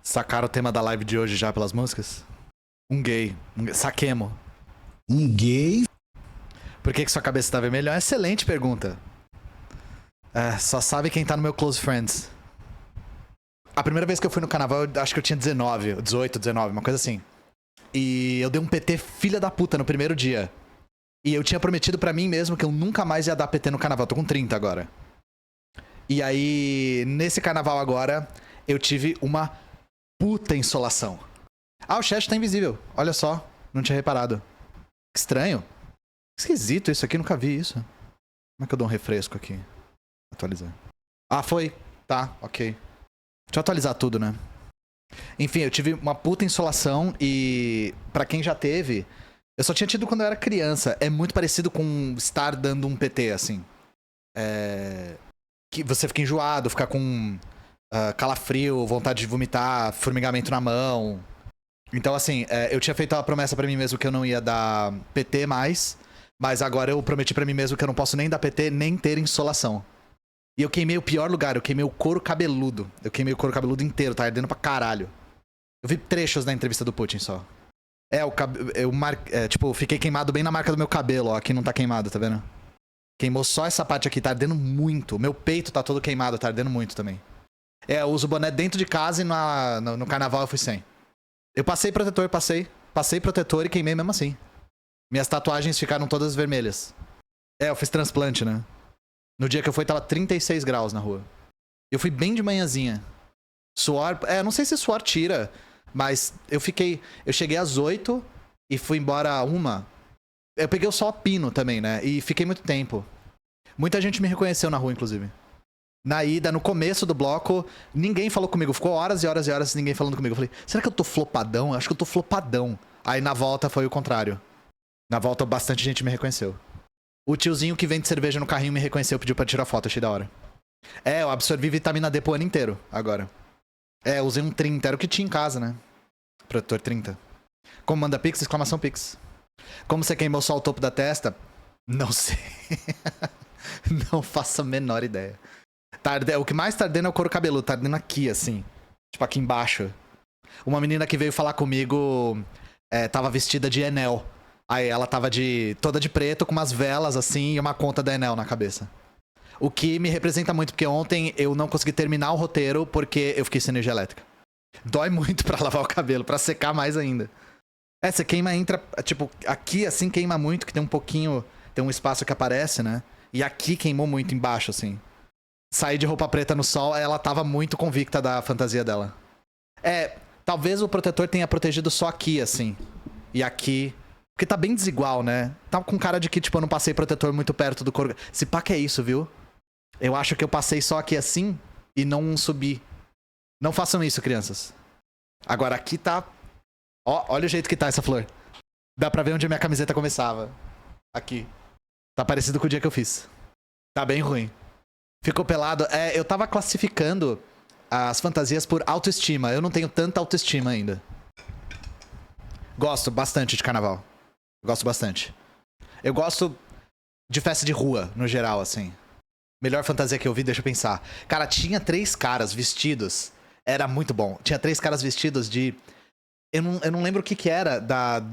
Sacaram o tema da live de hoje já pelas músicas? Um gay. Saquemo. Um gay? Por que sua cabeça tá vermelha? É uma excelente pergunta. É, só sabe quem tá no meu close friends. A primeira vez que eu fui no carnaval, eu acho que eu tinha 19, 18, 19, uma coisa assim. E eu dei um PT filha da puta no primeiro dia. E eu tinha prometido pra mim mesmo que eu nunca mais ia dar PT no carnaval. Eu tô com 30 agora. E aí, nesse carnaval agora, eu tive uma puta insolação. Ah, o chat tá invisível. Olha só. Não tinha reparado. Que estranho. Esquisito isso aqui, nunca vi isso. Como é que eu dou um refresco aqui? Atualizar. Ah, foi. Tá, ok. Deixa eu atualizar tudo, né? Enfim, eu tive uma puta insolação e... Pra quem já teve... Eu só tinha tido quando eu era criança. É muito parecido com estar dando um PT, assim. Que você fica enjoado, fica com calafrio, vontade de vomitar, formigamento na mão. Então, assim, eu tinha feito a promessa pra mim mesmo que eu não ia dar PT mais. Mas agora eu prometi pra mim mesmo que eu não posso nem dar PT, nem ter insolação. E eu queimei o pior lugar, eu queimei o couro cabeludo. Eu queimei o couro cabeludo inteiro, tá ardendo pra caralho. Eu vi trechos da entrevista do Putin só. Tipo, fiquei queimado bem na marca do meu cabelo, ó. Aqui não tá queimado, tá vendo? Queimou só essa parte aqui, tá ardendo muito. Meu peito tá todo queimado, tá ardendo muito também. Eu uso boné dentro de casa e no carnaval eu fui sem. Eu passei protetor, passei protetor e queimei mesmo assim. Minhas tatuagens ficaram todas vermelhas. Eu fiz transplante, né? No dia que eu fui, tava 36 graus na rua. Eu fui bem de manhãzinha. Suor... não sei se suor tira, mas eu cheguei às 8 e fui embora a 1. Eu peguei o sol a pino também, né? E fiquei muito tempo. Muita gente me reconheceu na rua, inclusive. Na ida, no começo do bloco, ninguém falou comigo. Ficou horas e horas e horas ninguém falando comigo. Eu falei, será que eu tô flopadão? Eu acho que eu tô flopadão. Aí na volta foi o contrário. Na volta, bastante gente me reconheceu. O tiozinho que vende cerveja no carrinho me reconheceu, pediu pra tirar foto, achei da hora. Eu absorvi vitamina D pro ano inteiro, agora. Eu usei um 30, era o que tinha em casa, né? Protetor 30. Como manda Pix? Exclamação Pix. Como você queimou só o topo da testa? Não sei. Não faço a menor ideia. O que mais tá ardendo é o couro cabeludo, tá ardendo aqui, assim. Tipo, aqui embaixo. Uma menina que veio falar comigo tava vestida de Enel. Aí ela tava toda de preto, com umas velas, assim, e uma conta da Enel na cabeça. O que me representa muito, porque ontem eu não consegui terminar o roteiro porque eu fiquei sem energia elétrica. Dói muito pra lavar o cabelo, pra secar mais ainda. Você queima, entra, tipo, aqui assim queima muito, que tem um pouquinho, tem um espaço que aparece, né? E aqui queimou muito embaixo, assim. Saí de roupa preta no sol, ela tava muito convicta da fantasia dela. Talvez o protetor tenha protegido só aqui, assim. E aqui... Porque tá bem desigual, né? Tá com cara de que, tipo, eu não passei protetor muito perto do corpo. Se pá que é isso, viu? Eu acho que eu passei só aqui assim e não subi. Não façam isso, crianças. Agora aqui tá... olha o jeito que tá essa flor. Dá pra ver onde a minha camiseta começava. Aqui. Tá parecido com o dia que eu fiz. Tá bem ruim. Ficou pelado. Eu tava classificando as fantasias por autoestima. Eu não tenho tanta autoestima ainda. Gosto bastante de carnaval. Gosto bastante. Eu gosto de festa de rua, no geral, assim. Melhor fantasia que eu vi, deixa eu pensar. Cara, tinha 3 caras vestidos. Era muito bom. Tinha 3 caras vestidos de... Eu não lembro o que era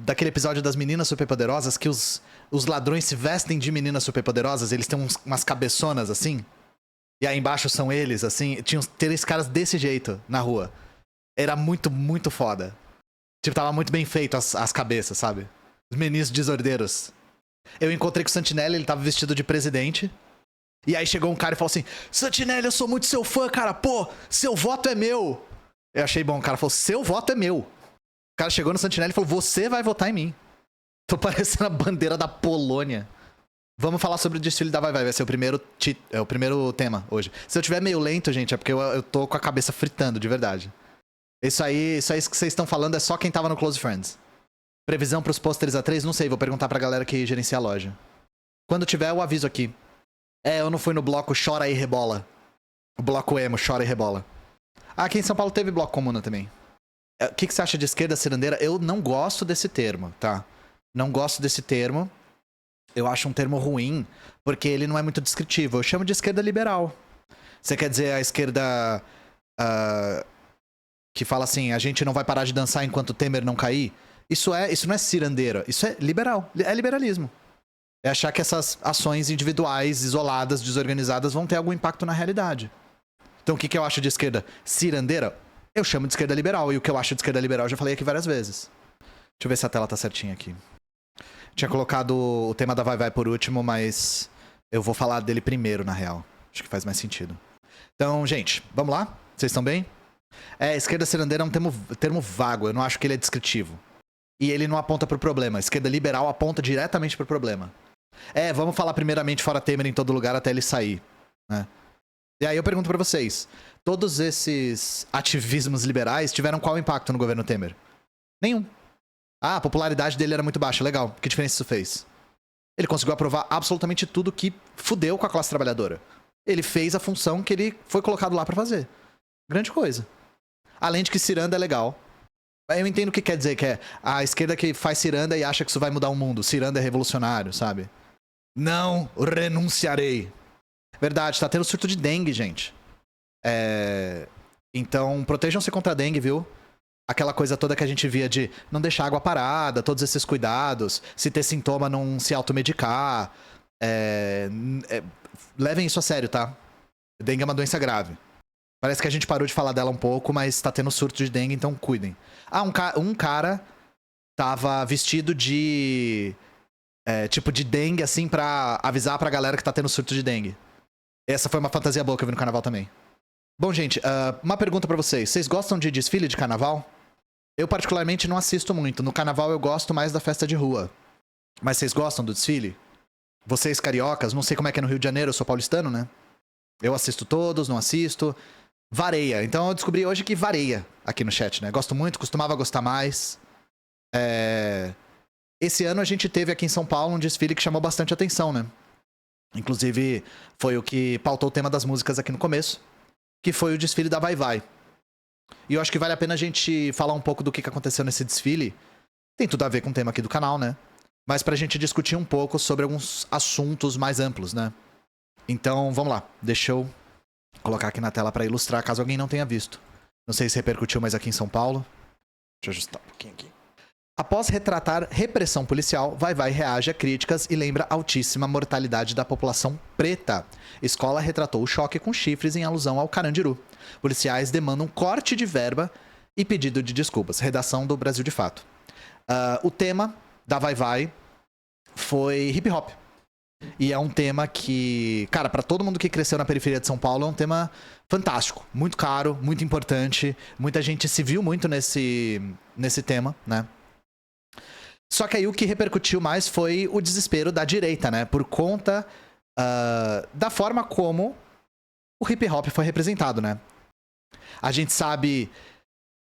daquele episódio das meninas superpoderosas, que os ladrões se vestem de meninas superpoderosas, eles têm umas cabeçonas, assim. E aí embaixo são eles, assim. Tinha 3 caras desse jeito na rua. Era muito, muito foda. Tipo, tava muito bem feito as cabeças, sabe? Os meninos desordeiros. Eu encontrei com o Santinelli, ele tava vestido de presidente. E aí chegou um cara e falou assim: Santinelli, eu sou muito seu fã, cara. Pô, seu voto é meu. Eu achei bom. O cara falou: seu voto é meu. O cara chegou no Santinelli e falou: você vai votar em mim. Tô parecendo a bandeira da Polônia. Vamos falar sobre o desfile da Vai Vai. Vai ser o primeiro tema hoje. Se eu tiver meio lento, gente, é porque eu tô com a cabeça fritando, de verdade. Isso aí que vocês estão falando é só quem tava no Close Friends. Previsão pros pôsteres A3? Não sei, vou perguntar pra galera que gerencia a loja. Quando tiver, eu aviso aqui. Eu não fui no bloco Chora e Rebola. O bloco emo, Chora e Rebola. Aqui em São Paulo teve bloco comuna também. O que você acha de esquerda cirandeira? Eu não gosto desse termo, tá? Não gosto desse termo. Eu acho um termo ruim, porque ele não é muito descritivo. Eu chamo de esquerda liberal. Você quer dizer a esquerda... que fala assim, a gente não vai parar de dançar enquanto o Temer não cair. Isso não é cirandeira, isso é liberal, é liberalismo. É achar que essas ações individuais, isoladas, desorganizadas, vão ter algum impacto na realidade. Então o que eu acho de esquerda cirandeira? Eu chamo de esquerda liberal, e o que eu acho de esquerda liberal eu já falei aqui várias vezes. Deixa eu ver se a tela tá certinha aqui. Tinha colocado o tema da Vai Vai por último, mas eu vou falar dele primeiro, na real. Acho que faz mais sentido. Então, gente, vamos lá? Vocês estão bem? Esquerda cirandeira é um termo vago, eu não acho que ele é descritivo. E ele não aponta pro problema. Esquerda liberal aponta diretamente pro problema. Vamos falar primeiramente fora Temer em todo lugar até ele sair, né? E aí eu pergunto pra vocês, todos esses ativismos liberais tiveram qual impacto no governo Temer? Nenhum. A popularidade dele era muito baixa, legal. Que diferença isso fez? Ele conseguiu aprovar absolutamente tudo que fudeu com a classe trabalhadora. Ele fez a função que ele foi colocado lá pra fazer. Grande coisa. Além de que ciranda é legal. Eu entendo o que quer dizer, que é a esquerda que faz ciranda e acha que isso vai mudar o mundo. Ciranda é revolucionário, sabe? Não renunciarei. Verdade, tá tendo surto de dengue, gente. Então, protejam-se contra a dengue, viu? Aquela coisa toda que a gente via de não deixar água parada, todos esses cuidados, se ter sintoma, não se automedicar. Levem isso a sério, tá? Dengue é uma doença grave. Parece que a gente parou de falar dela um pouco, mas tá tendo surto de dengue, então cuidem. Um cara tava vestido de... tipo de dengue, assim, pra avisar pra galera que tá tendo surto de dengue. Essa foi uma fantasia boa que eu vi no carnaval também. Bom, gente, uma pergunta pra vocês. Vocês gostam de desfile de carnaval? Eu, particularmente, não assisto muito. No carnaval, eu gosto mais da festa de rua. Mas vocês gostam do desfile? Vocês, cariocas, não sei como é que é no Rio de Janeiro, eu sou paulistano, né? Eu assisto todos, não assisto. Vareia. Então, eu descobri hoje que vareia aqui no chat, né? Gosto muito, costumava gostar mais. Esse ano, a gente teve aqui em São Paulo um desfile que chamou bastante atenção, né? Inclusive, foi o que pautou o tema das músicas aqui no começo, que foi o desfile da Vai Vai. E eu acho que vale a pena a gente falar um pouco do que aconteceu nesse desfile. Tem tudo a ver com o tema aqui do canal, né? Mas pra gente discutir um pouco sobre alguns assuntos mais amplos, né? Então, vamos lá. Deixa eu colocar aqui na tela pra ilustrar, caso alguém não tenha visto. Não sei se repercutiu mais aqui em São Paulo. Deixa eu ajustar um pouquinho aqui. Após retratar repressão policial, Vai Vai reage a críticas e lembra altíssima mortalidade da população preta. Escola retratou o choque com chifres em alusão ao Carandiru. Policiais demandam corte de verba e pedido de desculpas. Redação do Brasil de Fato. O tema da Vai Vai foi hip hop. E é um tema que, cara, pra todo mundo que cresceu na periferia de São Paulo, é um tema fantástico. Muito caro, muito importante. Muita gente se viu muito nesse tema, né? Só que aí o que repercutiu mais foi o desespero da direita, né? Por conta da forma como o hip hop foi representado, né? A gente sabe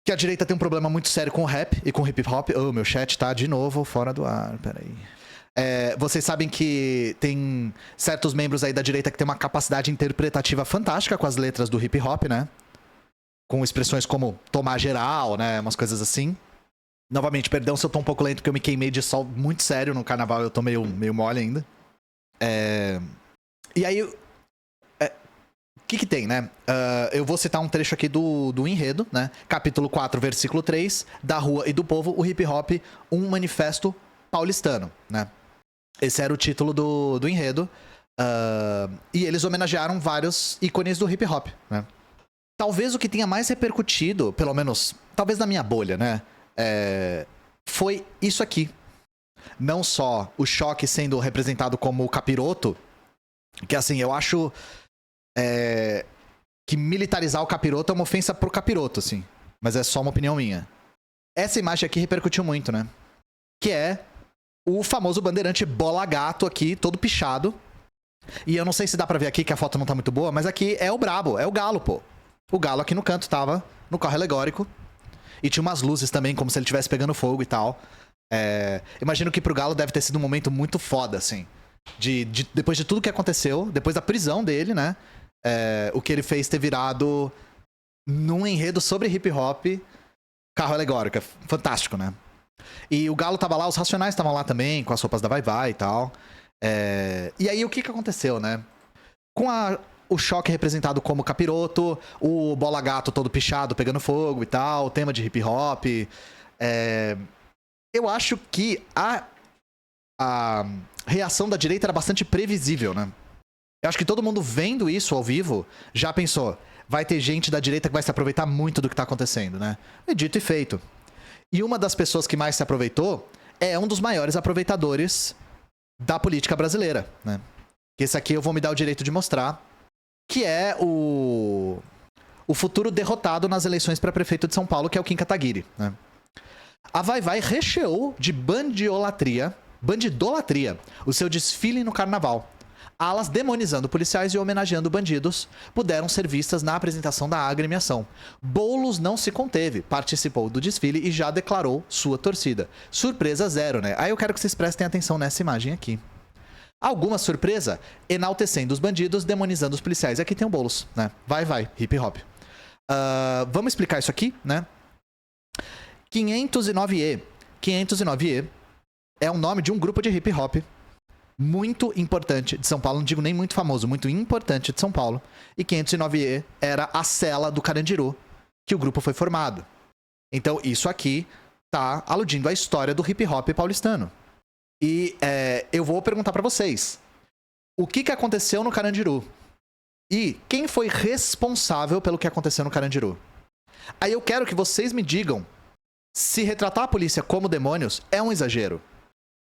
que a direita tem um problema muito sério com o rap e com o hip hop. Oh, meu chat tá de novo fora do ar, peraí. Vocês sabem que tem certos membros aí da direita que tem uma capacidade interpretativa fantástica com as letras do hip hop, né? Com expressões como tomar geral, né? Umas coisas assim. Novamente, perdão se eu tô um pouco lento, porque eu me queimei de sol muito sério no carnaval, eu tô meio mole ainda. E aí, o que tem, né? Eu vou citar um trecho aqui do enredo, né? Capítulo 4, versículo 3, Da Rua e do Povo, o Hip Hop, um manifesto paulistano, né? Esse era o título do enredo. E eles homenagearam vários ícones do hip hop, né? Talvez o que tenha mais repercutido, pelo menos, talvez na minha bolha, né? Foi isso aqui. Não só o choque sendo representado como o capiroto, que assim, eu acho que militarizar o capiroto é uma ofensa pro capiroto, assim. Mas é só uma opinião minha. Essa imagem aqui repercutiu muito, né? Que é o famoso bandeirante bola gato aqui, todo pichado. E eu não sei se dá pra ver aqui, que a foto não tá muito boa, mas aqui é o brabo, é o galo, pô. O galo aqui no canto tava no carro alegórico. E tinha umas luzes também, como se ele estivesse pegando fogo e tal. Imagino que pro Galo deve ter sido um momento muito foda, assim. Depois de tudo que aconteceu, depois da prisão dele, né? O que ele fez ter virado num enredo sobre hip hop, carro alegórico. Fantástico, né? E o Galo tava lá, os Racionais estavam lá também, com as roupas da Vai Vai e tal. E aí o que aconteceu, né? Com o Choque representado como capiroto, o Bola Gato todo pichado, pegando fogo e tal, o tema de hip hop. Eu acho que a reação da direita era bastante previsível, né? Eu acho que todo mundo vendo isso ao vivo já pensou, vai ter gente da direita que vai se aproveitar muito do que tá acontecendo, né? E dito e feito. E uma das pessoas que mais se aproveitou é um dos maiores aproveitadores da política brasileira, né? Esse aqui eu vou me dar o direito de mostrar, que é o futuro derrotado nas eleições para prefeito de São Paulo, que é o Kim Kataguiri, né? A Vai recheou de bandidolatria o seu desfile no carnaval. Alas demonizando policiais e homenageando bandidos puderam ser vistas na apresentação da agremiação. Boulos não se conteve, participou do desfile e já declarou sua torcida. Surpresa zero, né? Aí eu quero que vocês prestem atenção nessa imagem aqui. Alguma surpresa? Enaltecendo os bandidos, demonizando os policiais. Aqui tem o Boulos, né? Vai, hip hop. Vamos explicar isso aqui, né? 509E. 509E é o nome de um grupo de hip hop muito importante de São Paulo, não digo nem muito famoso, muito importante de São Paulo. E 509E era a cela do Carandiru que o grupo foi formado. Então isso aqui tá aludindo à história do hip hop paulistano. E eu vou perguntar pra vocês, o que aconteceu no Carandiru? E quem foi responsável pelo que aconteceu no Carandiru? Aí eu quero que vocês me digam se retratar a polícia como demônios é um exagero.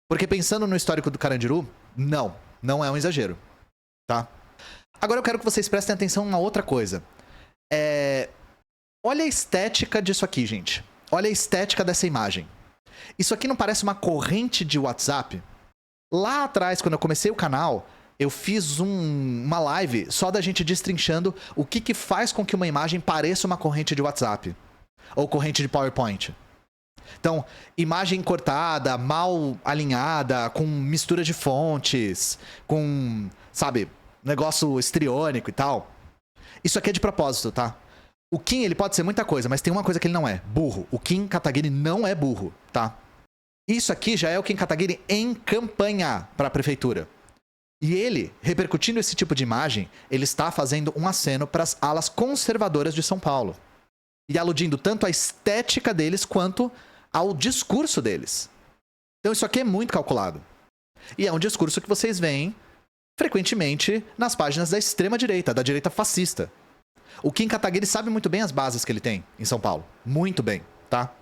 Porque pensando no histórico do Carandiru, não é um exagero, tá? Agora eu quero que vocês prestem atenção em uma outra coisa. Olha a estética disso aqui, gente. Olha a estética dessa imagem. Isso aqui não parece uma corrente de WhatsApp? Lá atrás, quando eu comecei o canal, eu fiz uma live só da gente destrinchando o que faz com que uma imagem pareça uma corrente de WhatsApp. Ou corrente de PowerPoint. Então, imagem cortada, mal alinhada, com mistura de fontes, com, sabe, negócio estriônico e tal. Isso aqui é de propósito, tá? O Kim, ele pode ser muita coisa, mas tem uma coisa que ele não é: burro. O Kim Kataguiri não é burro, tá? Isso aqui já é o Kim Kataguiri em campanha para a prefeitura. E ele, repercutindo esse tipo de imagem, ele está fazendo um aceno para as alas conservadoras de São Paulo. E aludindo tanto à estética deles quanto ao discurso deles. Então isso aqui é muito calculado. E é um discurso que vocês veem frequentemente nas páginas da extrema-direita, da direita fascista. O Kim Kataguiri sabe muito bem as bases que ele tem em São Paulo. Muito bem, tá?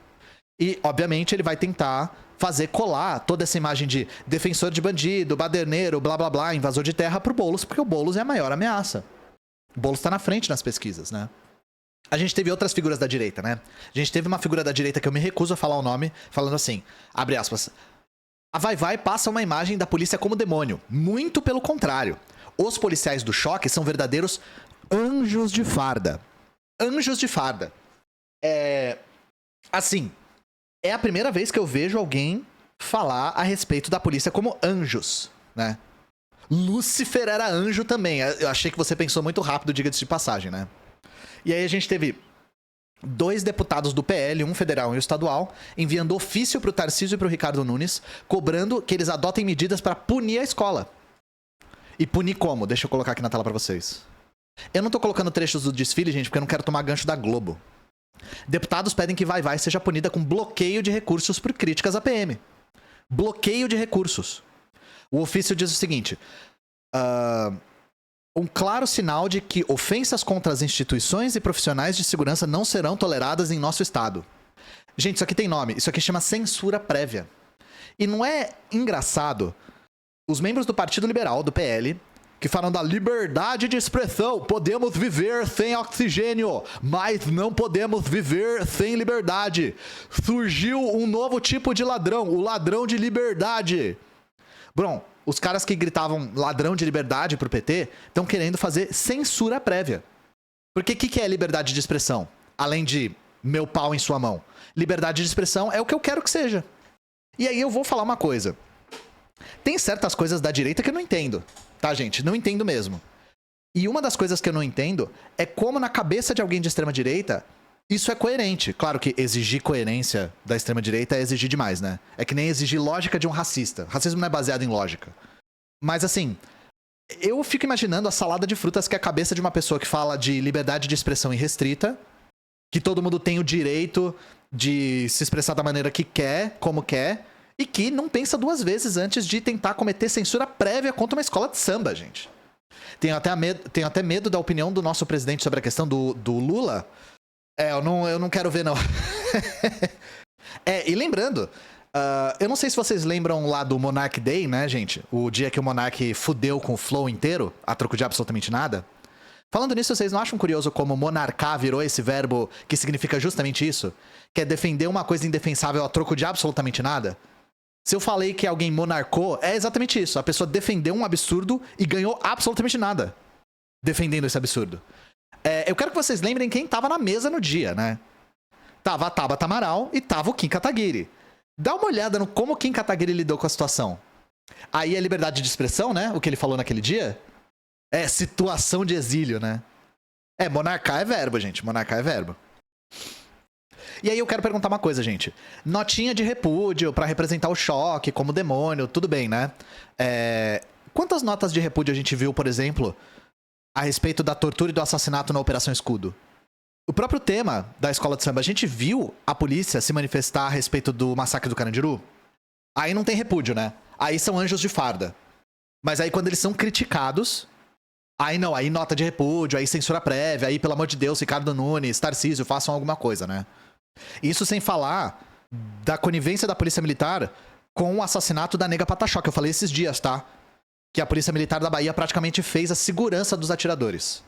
E, obviamente, ele vai tentar fazer colar toda essa imagem de defensor de bandido, baderneiro, blá blá blá, invasor de terra pro Boulos, porque o Boulos é a maior ameaça. O Boulos tá na frente nas pesquisas, né? A gente teve outras figuras da direita, né? A gente teve uma figura da direita que eu me recuso a falar o nome, falando assim, abre aspas, a Vai passa uma imagem da polícia como demônio. Muito pelo contrário. Os policiais do Choque são verdadeiros anjos de farda. Anjos de farda. Assim, é a primeira vez que eu vejo alguém falar a respeito da polícia como anjos, né? Lúcifer era anjo também. Eu achei que você pensou muito rápido, diga-se de passagem, né? E aí a gente teve 2 deputados do PL, um federal e um estadual, enviando ofício pro Tarcísio e pro Ricardo Nunes, cobrando que eles adotem medidas para punir a escola. E punir como? Deixa eu colocar aqui na tela pra vocês. Eu não tô colocando trechos do desfile, gente, porque eu não quero tomar gancho da Globo. Deputados pedem que Vai seja punida com bloqueio de recursos por críticas à PM. Bloqueio de recursos. O ofício diz o seguinte... um claro sinal de que ofensas contra as instituições e profissionais de segurança não serão toleradas em nosso estado. Gente, isso aqui tem nome. Isso aqui chama censura prévia. E não é engraçado os membros do Partido Liberal, do PL, que falam da liberdade de expressão. Podemos viver sem oxigênio, mas não podemos viver sem liberdade. Surgiu um novo tipo de ladrão, o ladrão de liberdade. Bom, os caras que gritavam ladrão de liberdade pro PT estão querendo fazer censura prévia. Porque o que é liberdade de expressão? Além de meu pau em sua mão. Liberdade de expressão é o que eu quero que seja. E aí eu vou falar uma coisa. Tem certas coisas da direita que eu não entendo. Tá, gente? Não entendo mesmo. E uma das coisas que eu não entendo é como na cabeça de alguém de extrema direita isso é coerente. Claro que exigir coerência da extrema-direita é exigir demais, né? É que nem exigir lógica de um racista. Racismo não é baseado em lógica. Mas assim, Eu fico imaginando a salada de frutas que é a cabeça de uma pessoa que fala de liberdade de expressão irrestrita, que todo mundo tem o direito de se expressar da maneira que quer, como quer, e que não pensa duas vezes antes de tentar cometer censura prévia contra uma escola de samba, gente. Tenho até medo da opinião do nosso presidente sobre a questão do Lula. Eu não quero ver, não. E lembrando, eu não sei se vocês lembram lá do Monarch Day, né, gente? O dia que o Monarch fudeu com o Flow inteiro, a troco de absolutamente nada. Falando nisso, vocês não acham curioso como monarcar virou esse verbo que significa justamente isso? Que é defender uma coisa indefensável a troco de absolutamente nada? Se eu falei que alguém monarcou, é exatamente isso. A pessoa defendeu um absurdo e ganhou absolutamente nada defendendo esse absurdo. Eu quero que vocês lembrem quem tava na mesa no dia, né? Tava a Tabata Amaral e tava o Kim Kataguiri. Dá uma olhada no como o Kim Kataguiri lidou com a situação. Aí é liberdade de expressão, né? O que ele falou naquele dia. É situação de exílio, né? Monarcar é verbo, gente. Monarcar é verbo. E aí eu quero perguntar uma coisa, gente. Notinha de repúdio pra representar o choque como demônio, tudo bem, né? Quantas notas de repúdio a gente viu, por exemplo, a respeito da tortura e do assassinato na Operação Escudo? O próprio tema da escola de samba, a gente viu a polícia se manifestar a respeito do massacre do Carandiru? Aí não tem repúdio, né? Aí são anjos de farda. Mas aí quando eles são criticados, aí não, aí nota de repúdio, aí censura prévia, aí pelo amor de Deus, Ricardo Nunes, Tarcísio, façam alguma coisa, né? Isso sem falar da conivência da polícia militar com o assassinato da Nega Pataxó, que eu falei esses dias, tá? Que a polícia militar da Bahia praticamente fez a segurança dos atiradores.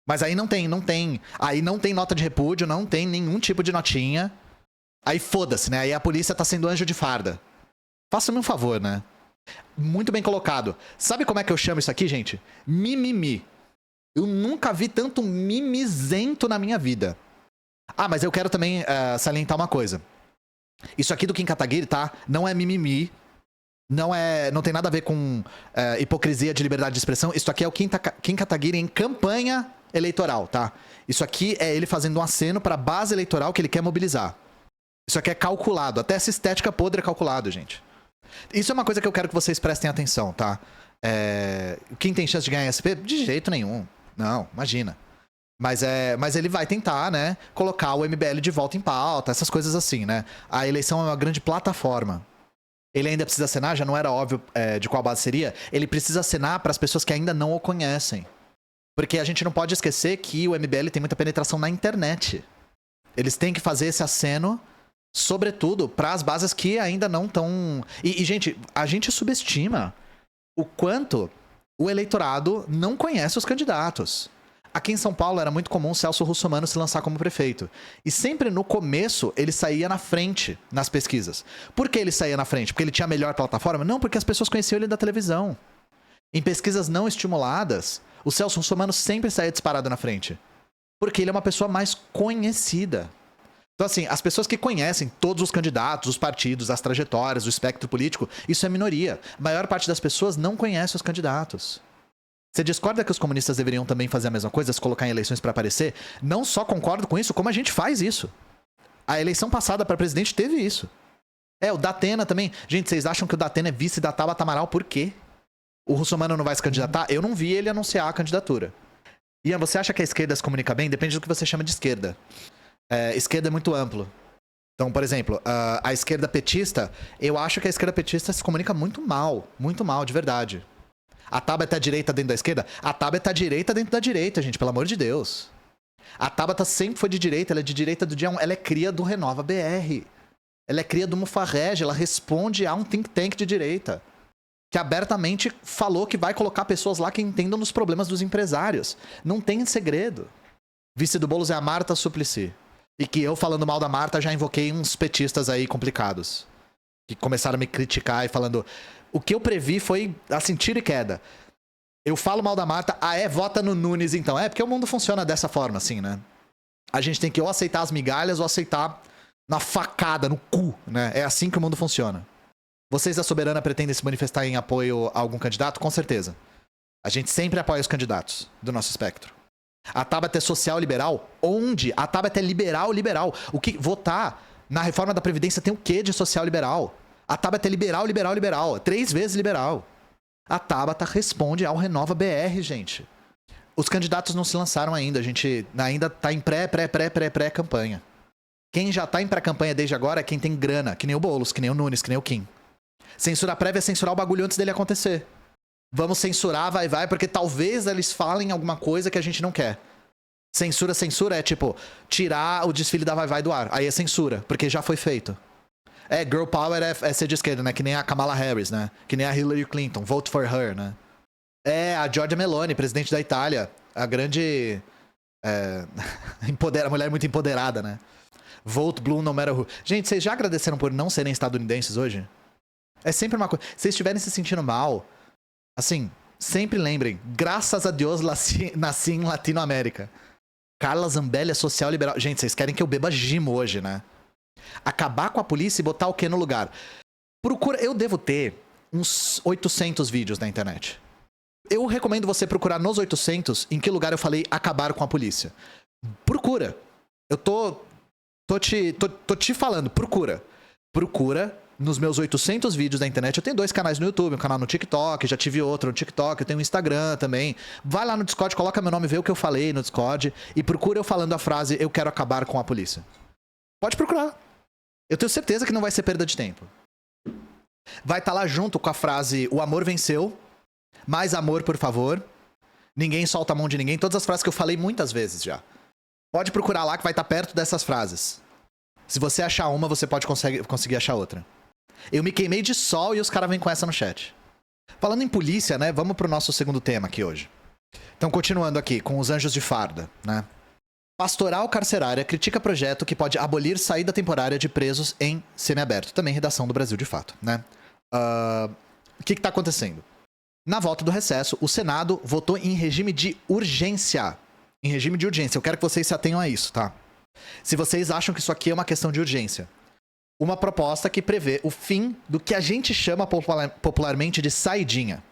Mas aí não tem. Aí não tem nota de repúdio, não tem nenhum tipo de notinha. Aí foda-se, né? Aí a polícia tá sendo anjo de farda. Faça-me um favor, né? Muito bem colocado. Sabe como é que eu chamo isso aqui, gente? Mimimi. Eu nunca vi tanto mimizento na minha vida. Mas eu quero também salientar uma coisa. Isso aqui do Kim Kataguiri, tá? Não é mimimi. Não tem nada a ver com hipocrisia de liberdade de expressão. Isso aqui é o Kim Kataguiri em campanha eleitoral, tá? Isso aqui é ele fazendo um aceno para a base eleitoral que ele quer mobilizar. Isso aqui é calculado. Até essa estética podre é calculado, gente. Isso é uma coisa que eu quero que vocês prestem atenção, tá? Quem tem chance de ganhar SP? De jeito nenhum. Não, imagina. Mas ele vai tentar, né? Colocar o MBL de volta em pauta, essas coisas assim, né? A eleição é uma grande plataforma. Ele ainda precisa acenar, já não era óbvio de qual base seria. Ele precisa acenar para as pessoas que ainda não o conhecem. Porque a gente não pode esquecer que o MBL tem muita penetração na internet. Eles têm que fazer esse aceno, sobretudo, para as bases que ainda não estão... Gente, a gente subestima o quanto o eleitorado não conhece os candidatos. Aqui em São Paulo era muito comum o Celso Russomano se lançar como prefeito. E sempre no começo ele saía na frente nas pesquisas. Por que ele saía na frente? Porque ele tinha a melhor plataforma? Não, porque as pessoas conheciam ele da televisão. Em pesquisas não estimuladas, o Celso Russomano sempre saía disparado na frente. Porque ele é uma pessoa mais conhecida. Então, assim, as pessoas que conhecem todos os candidatos, os partidos, as trajetórias, o espectro político, isso é minoria. A maior parte das pessoas não conhece os candidatos. Você discorda que os comunistas deveriam também fazer a mesma coisa, se colocar em eleições para aparecer? Não só concordo com isso, como a gente faz isso. A eleição passada para presidente teve isso. O Datena também. Gente, vocês acham que o Datena é vice da Tabata Amaral por quê? O Russomano não vai se candidatar? Eu não vi ele anunciar a candidatura. Ian, você acha que a esquerda se comunica bem? Depende do que você chama de esquerda. Esquerda é muito amplo. Então, por exemplo, a esquerda petista, eu acho que a esquerda petista se comunica muito mal, de verdade. A Tabata é direita dentro da esquerda? A Tabata é direita dentro da direita, gente, pelo amor de Deus. A Tabata sempre foi de direita, ela é de direita do dia 1. Ela é cria do Renova BR. Ela é cria do Mufarrege, ela responde a um think tank de direita. Que abertamente falou que vai colocar pessoas lá que entendam dos problemas dos empresários. Não tem segredo. Vice do Boulos é a Marta Suplicy. E que eu, falando mal da Marta, já invoquei uns petistas aí complicados. Que começaram a me criticar e falando... O que eu previ foi, assim, tiro e queda. Eu falo mal da Marta, vota no Nunes então. Porque o mundo funciona dessa forma, assim, né? A gente tem que ou aceitar as migalhas ou aceitar na facada, no cu, né? É assim que o mundo funciona. Vocês da Soberana pretendem se manifestar em apoio a algum candidato? Com certeza. A gente sempre apoia os candidatos do nosso espectro. A Tabata é social-liberal? Onde? A Tabata é liberal-liberal. Votar na reforma da Previdência tem o quê de social-liberal? A Tabata é liberal. 3 vezes liberal. A Tabata responde ao Renova BR, gente. Os candidatos não se lançaram ainda, a gente ainda tá em pré-campanha. Quem já tá em pré-campanha desde agora é quem tem grana, que nem o Boulos, que nem o Nunes, que nem o Kim. Censura prévia é censurar o bagulho antes dele acontecer. Vamos censurar, vai, porque talvez eles falem alguma coisa que a gente não quer. Censura é tipo, tirar o desfile da Vai do ar. Aí é censura, porque já foi feito. Girl Power é ser de esquerda, né? Que nem a Kamala Harris, né? Que nem a Hillary Clinton. Vote for her, né? A Giorgia Meloni, presidente da Itália. A grande... mulher muito empoderada, né? Vote blue no matter who. Gente, vocês já agradeceram por não serem estadunidenses hoje? É sempre uma coisa... Se vocês estiverem se sentindo mal, assim, sempre lembrem. Graças a Deus nasci em Latinoamérica. Carla Zambelli é social liberal. Gente, vocês querem que eu beba gimo hoje, né? Acabar com a polícia e botar o quê no lugar? Eu devo ter uns 800 vídeos na internet. Eu recomendo você procurar nos 800 em que lugar eu falei acabar com a polícia. Procura. Eu tô te falando, procura. Procura nos meus 800 vídeos da internet. Eu tenho 2 canais no YouTube, um canal no TikTok, já tive outro no TikTok, eu tenho um Instagram também. Vai lá no Discord, coloca meu nome, vê o que eu falei no Discord e procura eu falando a frase eu quero acabar com a polícia. Pode procurar. Eu tenho certeza que não vai ser perda de tempo. Vai estar lá junto com a frase o amor venceu, mais amor, por favor, ninguém solta a mão de ninguém, todas as frases que eu falei muitas vezes já. Pode procurar lá que vai estar perto dessas frases. Se você achar uma, você pode conseguir achar outra. Eu me queimei de sol e os caras vêm com essa no chat. Falando em polícia, né? Vamos pro nosso segundo tema aqui hoje. Então, continuando aqui, com os anjos de farda, né? Pastoral Carcerária critica projeto que pode abolir saída temporária de presos em semiaberto. Também redação do Brasil de Fato, né? O que tá acontecendo? Na volta do recesso, o Senado votou em regime de urgência. Em regime de urgência. Eu quero que vocês se atenham a isso, tá? Se vocês acham que isso aqui é uma questão de urgência. Uma proposta que prevê o fim do que a gente chama popularmente de saidinha.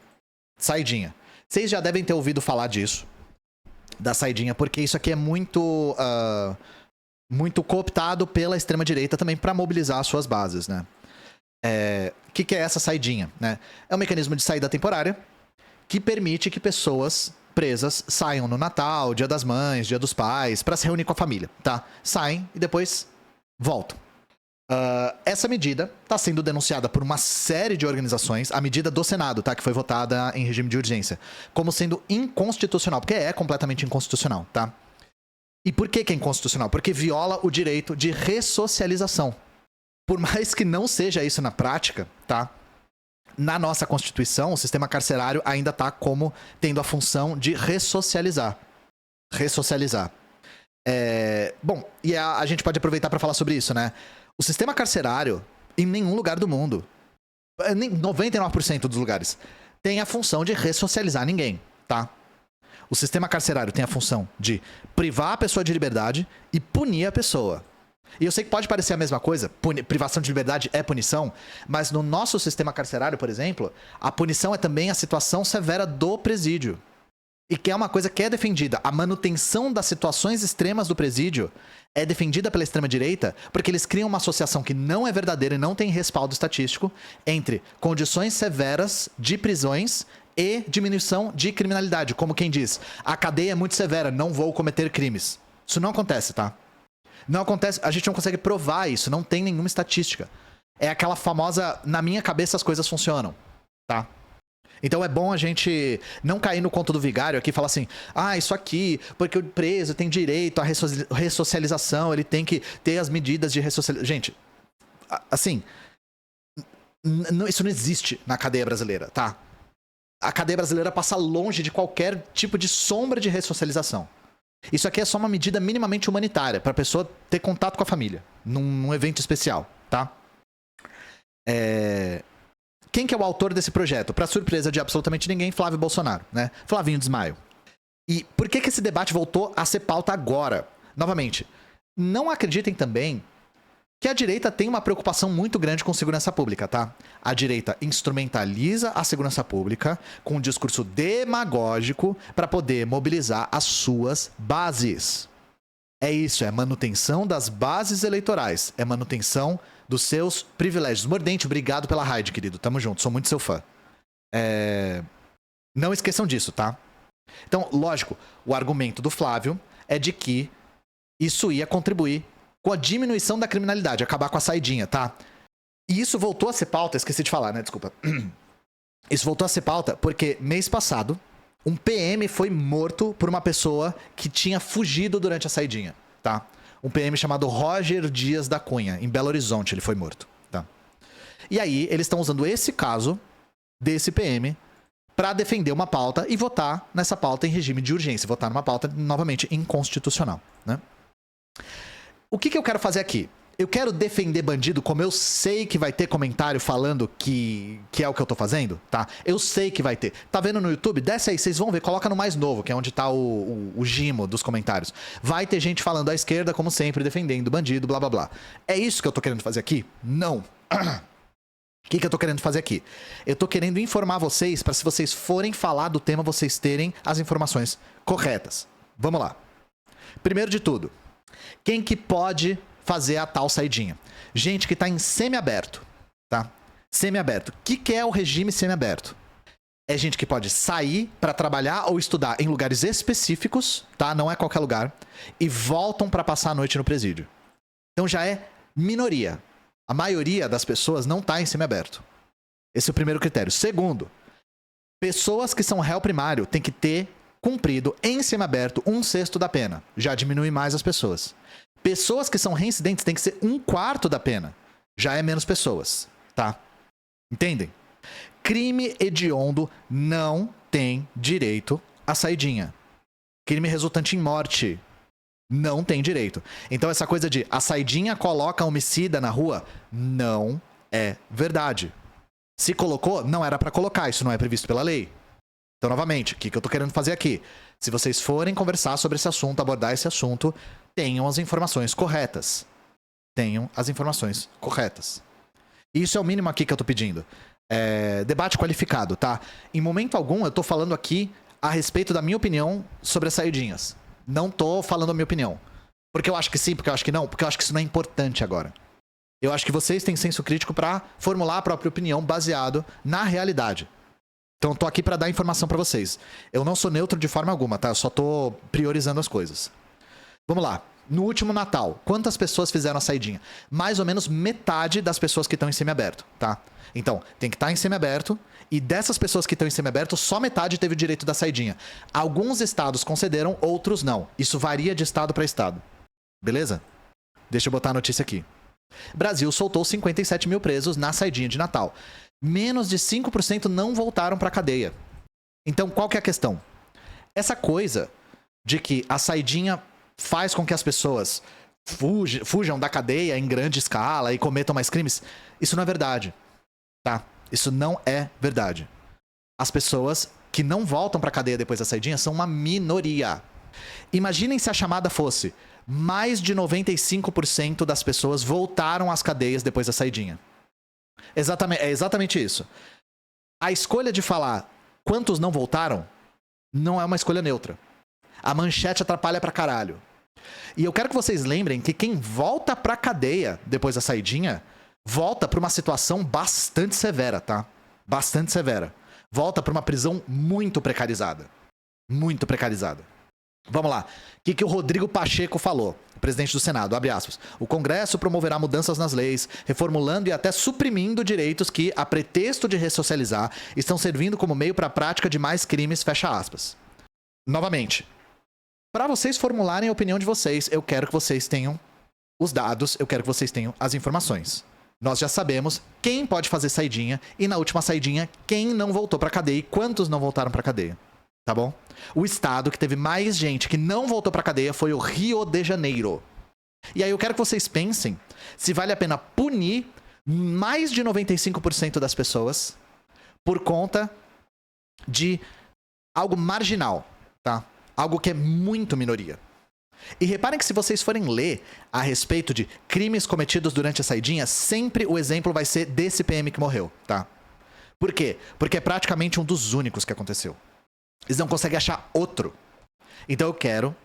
Saidinha. Vocês já devem ter ouvido falar disso. Da saidinha, porque isso aqui é muito cooptado pela extrema-direita também para mobilizar as suas bases, né? O que é essa saidinha, né? É um mecanismo de saída temporária que permite que pessoas presas saiam no Natal, Dia das Mães, Dia dos Pais, para se reunir com a família, tá? Saem e depois voltam. Essa medida está sendo denunciada por uma série de organizações, a medida do Senado, tá? Que foi votada em regime de urgência, como sendo inconstitucional, porque é completamente inconstitucional, tá? E por que é inconstitucional? Porque viola o direito de ressocialização. Por mais que não seja isso na prática, tá? Na nossa Constituição, o sistema carcerário ainda tá como tendo a função de ressocializar. Ressocializar. Bom, e a gente pode aproveitar para falar sobre isso, né? O sistema carcerário, em nenhum lugar do mundo, 99% dos lugares, tem a função de ressocializar ninguém, tá? O sistema carcerário tem a função de privar a pessoa de liberdade e punir a pessoa. E eu sei que pode parecer a mesma coisa, privação de liberdade é punição, mas no nosso sistema carcerário, por exemplo, a punição é também a situação severa do presídio. E que é uma coisa que é defendida. A manutenção das situações extremas do presídio é defendida pela extrema-direita porque eles criam uma associação que não é verdadeira e não tem respaldo estatístico entre condições severas de prisões e diminuição de criminalidade. Como quem diz, a cadeia é muito severa, não vou cometer crimes. Isso não acontece, tá? Não acontece, a gente não consegue provar isso, não tem nenhuma estatística. É aquela famosa, na minha cabeça as coisas funcionam, tá? Então é bom a gente não cair no conto do vigário aqui e falar assim, isso aqui, porque o preso tem direito à ressocialização, ele tem que ter as medidas de ressocialização. Gente, assim, isso não existe na cadeia brasileira, tá? A cadeia brasileira passa longe de qualquer tipo de sombra de ressocialização. Isso aqui é só uma medida minimamente humanitária, para a pessoa ter contato com a família, num evento especial, tá? Quem que é o autor desse projeto? Para surpresa de absolutamente ninguém, Flávio Bolsonaro, né? Flavinho Desmaio. E por que esse debate voltou a ser pauta agora? Novamente, não acreditem também que a direita tem uma preocupação muito grande com segurança pública, tá? A direita instrumentaliza a segurança pública com um discurso demagógico para poder mobilizar as suas bases. É isso, é manutenção das bases eleitorais, é manutenção dos seus privilégios. Mordente, obrigado pela raid, querido. Tamo junto, sou muito seu fã. Não esqueçam disso, tá? Então, lógico, o argumento do Flávio é de que isso ia contribuir com a diminuição da criminalidade, acabar com a saidinha, tá? E isso voltou a ser pauta, esqueci de falar, né? Desculpa. Isso voltou a ser pauta porque mês passado, um PM foi morto por uma pessoa que tinha fugido durante a saidinha, tá? Um PM chamado Roger Dias da Cunha, em Belo Horizonte, ele foi morto, tá? E aí, eles estão usando esse caso desse PM para defender uma pauta e votar nessa pauta em regime de urgência, votar numa pauta, novamente, inconstitucional, né? O que eu quero fazer aqui? Eu quero defender bandido como eu sei que vai ter comentário falando que é o que eu tô fazendo, tá? Eu sei que vai ter. Tá vendo no YouTube? Desce aí, vocês vão ver. Coloca no mais novo, que é onde tá o gimo dos comentários. Vai ter gente falando à esquerda, como sempre, defendendo bandido, blá blá blá. É isso que eu tô querendo fazer aqui? Não. O que eu tô querendo fazer aqui? Eu tô querendo informar vocês para se vocês forem falar do tema, vocês terem as informações corretas. Vamos lá. Primeiro de tudo, quem que pode fazer a tal saidinha? Gente que tá em semiaberto, tá? Semiaberto. O que é o regime semiaberto? É gente que pode sair para trabalhar ou estudar em lugares específicos, tá? Não é qualquer lugar. E voltam para passar a noite no presídio. Então já é minoria. A maioria das pessoas não tá em semiaberto. Esse é o primeiro critério. Segundo, pessoas que são réu primário têm que ter cumprido em semiaberto 1/6 da pena. Já diminui mais as pessoas. Pessoas que são reincidentes têm que ser 1/4 da pena. Já é menos pessoas, tá? Entendem? Crime hediondo não tem direito à saidinha. Crime resultante em morte não tem direito. Então essa coisa de a saidinha coloca homicida na rua não é verdade. Se colocou, não era pra colocar. Isso não é previsto pela lei. Então, novamente, o que eu tô querendo fazer aqui? Se vocês forem conversar sobre esse assunto, abordar esse assunto, tenham as informações corretas. Tenham as informações corretas. Isso é o mínimo aqui que eu tô pedindo. Debate qualificado, tá? Em momento algum, eu tô falando aqui a respeito da minha opinião sobre as saidinhas. Não tô falando a minha opinião. Porque eu acho que sim, porque eu acho que não, porque eu acho que isso não é importante agora. Eu acho que vocês têm senso crítico pra formular a própria opinião baseado na realidade. Então, eu tô aqui pra dar informação pra vocês. Eu não sou neutro de forma alguma, tá? Eu só tô priorizando as coisas. Vamos lá. No último Natal, quantas pessoas fizeram a saidinha? Mais ou menos metade das pessoas que estão em semiaberto, tá? Então, tem que estar em semiaberto, e dessas pessoas que estão em semiaberto, só metade teve o direito da saidinha. Alguns estados concederam, outros não. Isso varia de estado pra estado. Beleza? Deixa eu botar a notícia aqui. Brasil soltou 57 mil presos na saidinha de Natal. Menos de 5% não voltaram pra cadeia. Então, qual que é a questão? Essa coisa de que a saidinha faz com que as pessoas fujam da cadeia em grande escala e cometam mais crimes, isso não é verdade, tá? Isso não é verdade. As pessoas que não voltam pra cadeia depois da saidinha são uma minoria. Imaginem se a chamada fosse mais de 95% das pessoas voltaram às cadeias depois da saidinha. É exatamente isso. A escolha de falar quantos não voltaram não é uma escolha neutra. A manchete atrapalha pra caralho. E eu quero que vocês lembrem que quem volta pra cadeia depois da saidinha volta pra uma situação bastante severa, tá? Bastante severa. Volta pra uma prisão muito precarizada. Muito precarizada. Vamos lá. O que o Rodrigo Pacheco falou? O presidente do Senado, abre aspas. O Congresso promoverá mudanças nas leis, reformulando e até suprimindo direitos que, a pretexto de ressocializar, estão servindo como meio para a prática de mais crimes, fecha aspas. Novamente. Para vocês formularem a opinião de vocês, eu quero que vocês tenham os dados, eu quero que vocês tenham as informações. Nós já sabemos quem pode fazer saidinha e na última saidinha quem não voltou pra cadeia e quantos não voltaram pra cadeia. Tá bom? O estado que teve mais gente que não voltou pra cadeia foi o Rio de Janeiro. E aí eu quero que vocês pensem se vale a pena punir mais de 95% das pessoas por conta de algo marginal, tá? Algo que é muito minoria. E reparem que se vocês forem ler a respeito de crimes cometidos durante a saidinha, sempre o exemplo vai ser desse PM que morreu, tá? Por quê? Porque é praticamente um dos únicos que aconteceu. Eles não conseguem achar outro. Então eu quero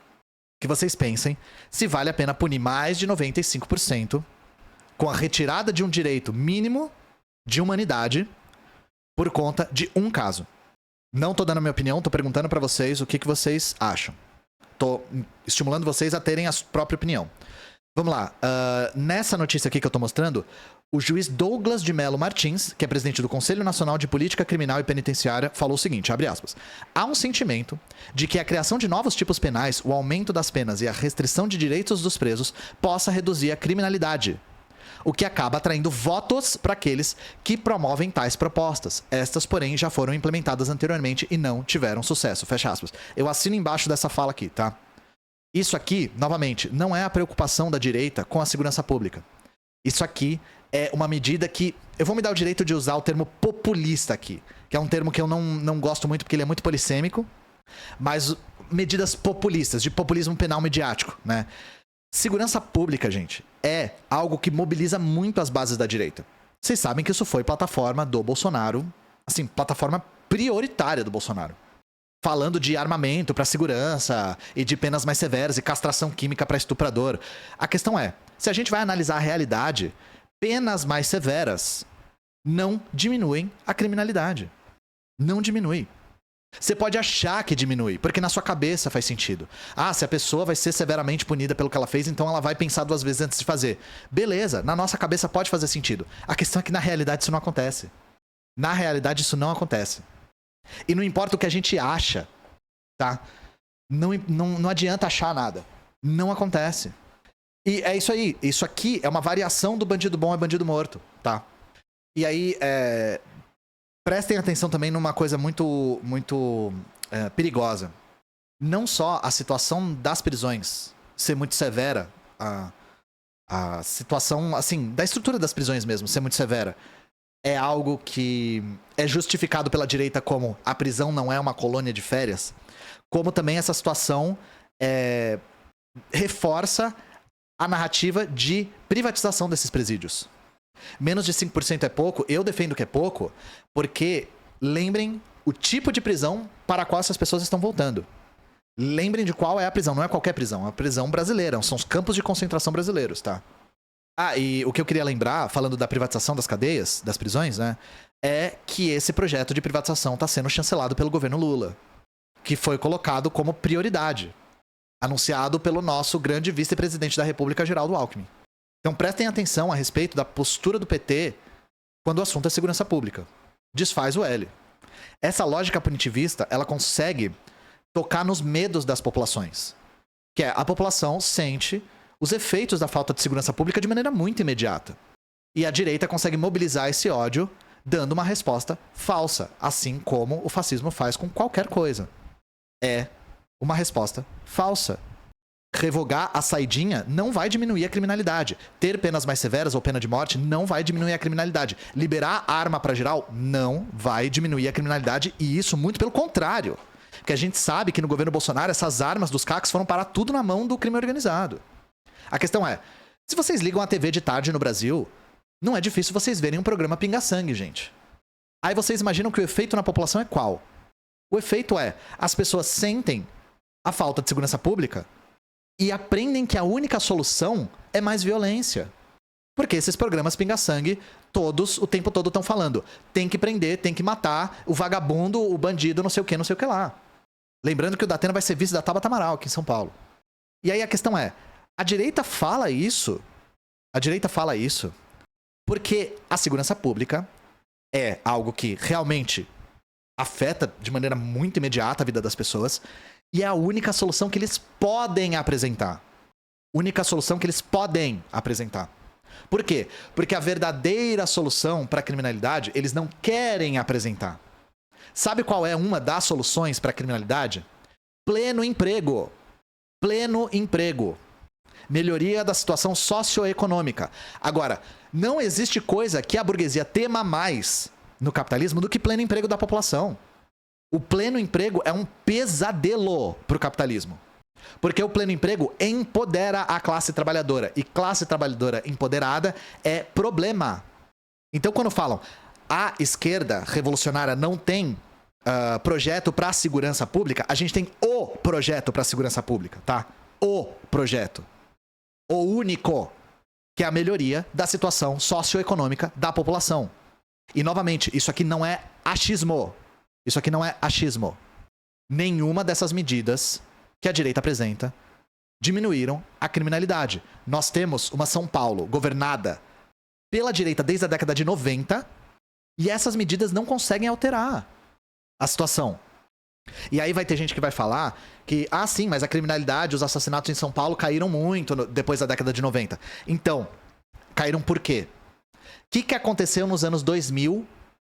que vocês pensem se vale a pena punir mais de 95% com a retirada de um direito mínimo de humanidade por conta de um caso. Não tô dando a minha opinião, tô perguntando pra vocês o que vocês acham. Tô estimulando vocês a terem a própria opinião. Vamos lá. Nessa notícia aqui que eu tô mostrando, o juiz Douglas de Mello Martins, que é presidente do Conselho Nacional de Política Criminal e Penitenciária, falou o seguinte, abre aspas, há um sentimento de que a criação de novos tipos penais, o aumento das penas e a restrição de direitos dos presos possa reduzir a criminalidade, o que acaba atraindo votos para aqueles que promovem tais propostas. Estas, porém, já foram implementadas anteriormente e não tiveram sucesso. Fecha aspas. Eu assino embaixo dessa fala aqui, tá? Isso aqui, novamente, não é a preocupação da direita com a segurança pública. Isso aqui é uma medida que... Eu vou me dar o direito de usar o termo populista aqui, que é um termo que eu não gosto muito porque ele é muito polissêmico, mas medidas populistas, de populismo penal mediático, né? Segurança pública, gente, é algo que mobiliza muito as bases da direita. Vocês sabem que isso foi plataforma do Bolsonaro, assim, plataforma prioritária do Bolsonaro. Falando de armamento para segurança e de penas mais severas e castração química para estuprador. A questão é, se a gente vai analisar a realidade, penas mais severas não diminuem a criminalidade. Não diminui. Você pode achar que diminui, porque na sua cabeça faz sentido. Ah, se a pessoa vai ser severamente punida pelo que ela fez, então ela vai pensar 2 vezes antes de fazer. Beleza, na nossa cabeça pode fazer sentido. A questão é que na realidade isso não acontece. Na realidade isso não acontece. E não importa o que a gente acha, tá? Não adianta achar nada. Não acontece. E é isso aí. Isso aqui é uma variação do bandido bom é bandido morto, tá? E aí, prestem atenção também numa coisa muito perigosa. Não só a situação das prisões ser muito severa, a situação, assim, da estrutura das prisões mesmo ser muito severa, é algo que é justificado pela direita como a prisão não é uma colônia de férias, como também essa situação reforça a narrativa de privatização desses presídios. Menos de 5% é pouco, eu defendo que é pouco, porque lembrem o tipo de prisão para a qual essas pessoas estão voltando. Lembrem de qual é a prisão, não é qualquer prisão, é a prisão brasileira, são os campos de concentração brasileiros, tá? Ah, e o que eu queria lembrar, falando da privatização das cadeias, das prisões, né, é que esse projeto de privatização está sendo chancelado pelo governo Lula, que foi colocado como prioridade, anunciado pelo nosso grande vice-presidente da República, Geraldo Alckmin. Então prestem atenção a respeito da postura do PT quando o assunto é segurança pública. Desfaz o L. Essa lógica punitivista, ela consegue tocar nos medos das populações. Que é, a população sente os efeitos da falta de segurança pública de maneira muito imediata. E a direita consegue mobilizar esse ódio dando uma resposta falsa, assim como o fascismo faz com qualquer coisa. É uma resposta falsa. Revogar a saidinha não vai diminuir a criminalidade. Ter penas mais severas ou pena de morte não vai diminuir a criminalidade. Liberar arma pra geral não vai diminuir a criminalidade, e isso muito pelo contrário. Porque a gente sabe que no governo Bolsonaro essas armas dos CACs foram parar tudo na mão do crime organizado. A questão é, se vocês ligam a TV de tarde no Brasil, não é difícil vocês verem um programa pinga-sangue, gente. Aí vocês imaginam que o efeito na população é qual? O efeito é, as pessoas sentem a falta de segurança pública e aprendem que a única solução é mais violência. Porque esses programas pinga-sangue, todos, o tempo todo estão falando, tem que prender, tem que matar o vagabundo, o bandido, não sei o que lá. Lembrando que o Datena vai ser vice da Tabata Amaral aqui em São Paulo. E aí a questão é, a direita fala isso porque a segurança pública é algo que realmente afeta de maneira muito imediata a vida das pessoas e é a única solução que eles podem apresentar. Única solução que eles podem apresentar. Por quê? Porque a verdadeira solução para a criminalidade eles não querem apresentar. Sabe qual é uma das soluções para a criminalidade? Pleno emprego. Pleno emprego. Melhoria da situação socioeconômica. Agora, não existe coisa que a burguesia tema mais no capitalismo do que pleno emprego da população. O pleno emprego é um pesadelo para o capitalismo. Porque o pleno emprego empodera a classe trabalhadora. E classe trabalhadora empoderada é problema. Então, quando falam a esquerda revolucionária não tem projeto para a segurança pública, a gente tem o projeto para a segurança pública, tá? O projeto. O único, que é a melhoria da situação socioeconômica da população. E, novamente, isso aqui não é achismo. Isso aqui não é achismo. Nenhuma dessas medidas que a direita apresenta diminuíram a criminalidade. Nós temos uma São Paulo governada pela direita desde a década de 90 e essas medidas não conseguem alterar a situação. E aí vai ter gente que vai falar que, sim, mas a criminalidade, os assassinatos em São Paulo caíram muito depois da década de 90. Então, caíram por quê? O que aconteceu nos anos 2000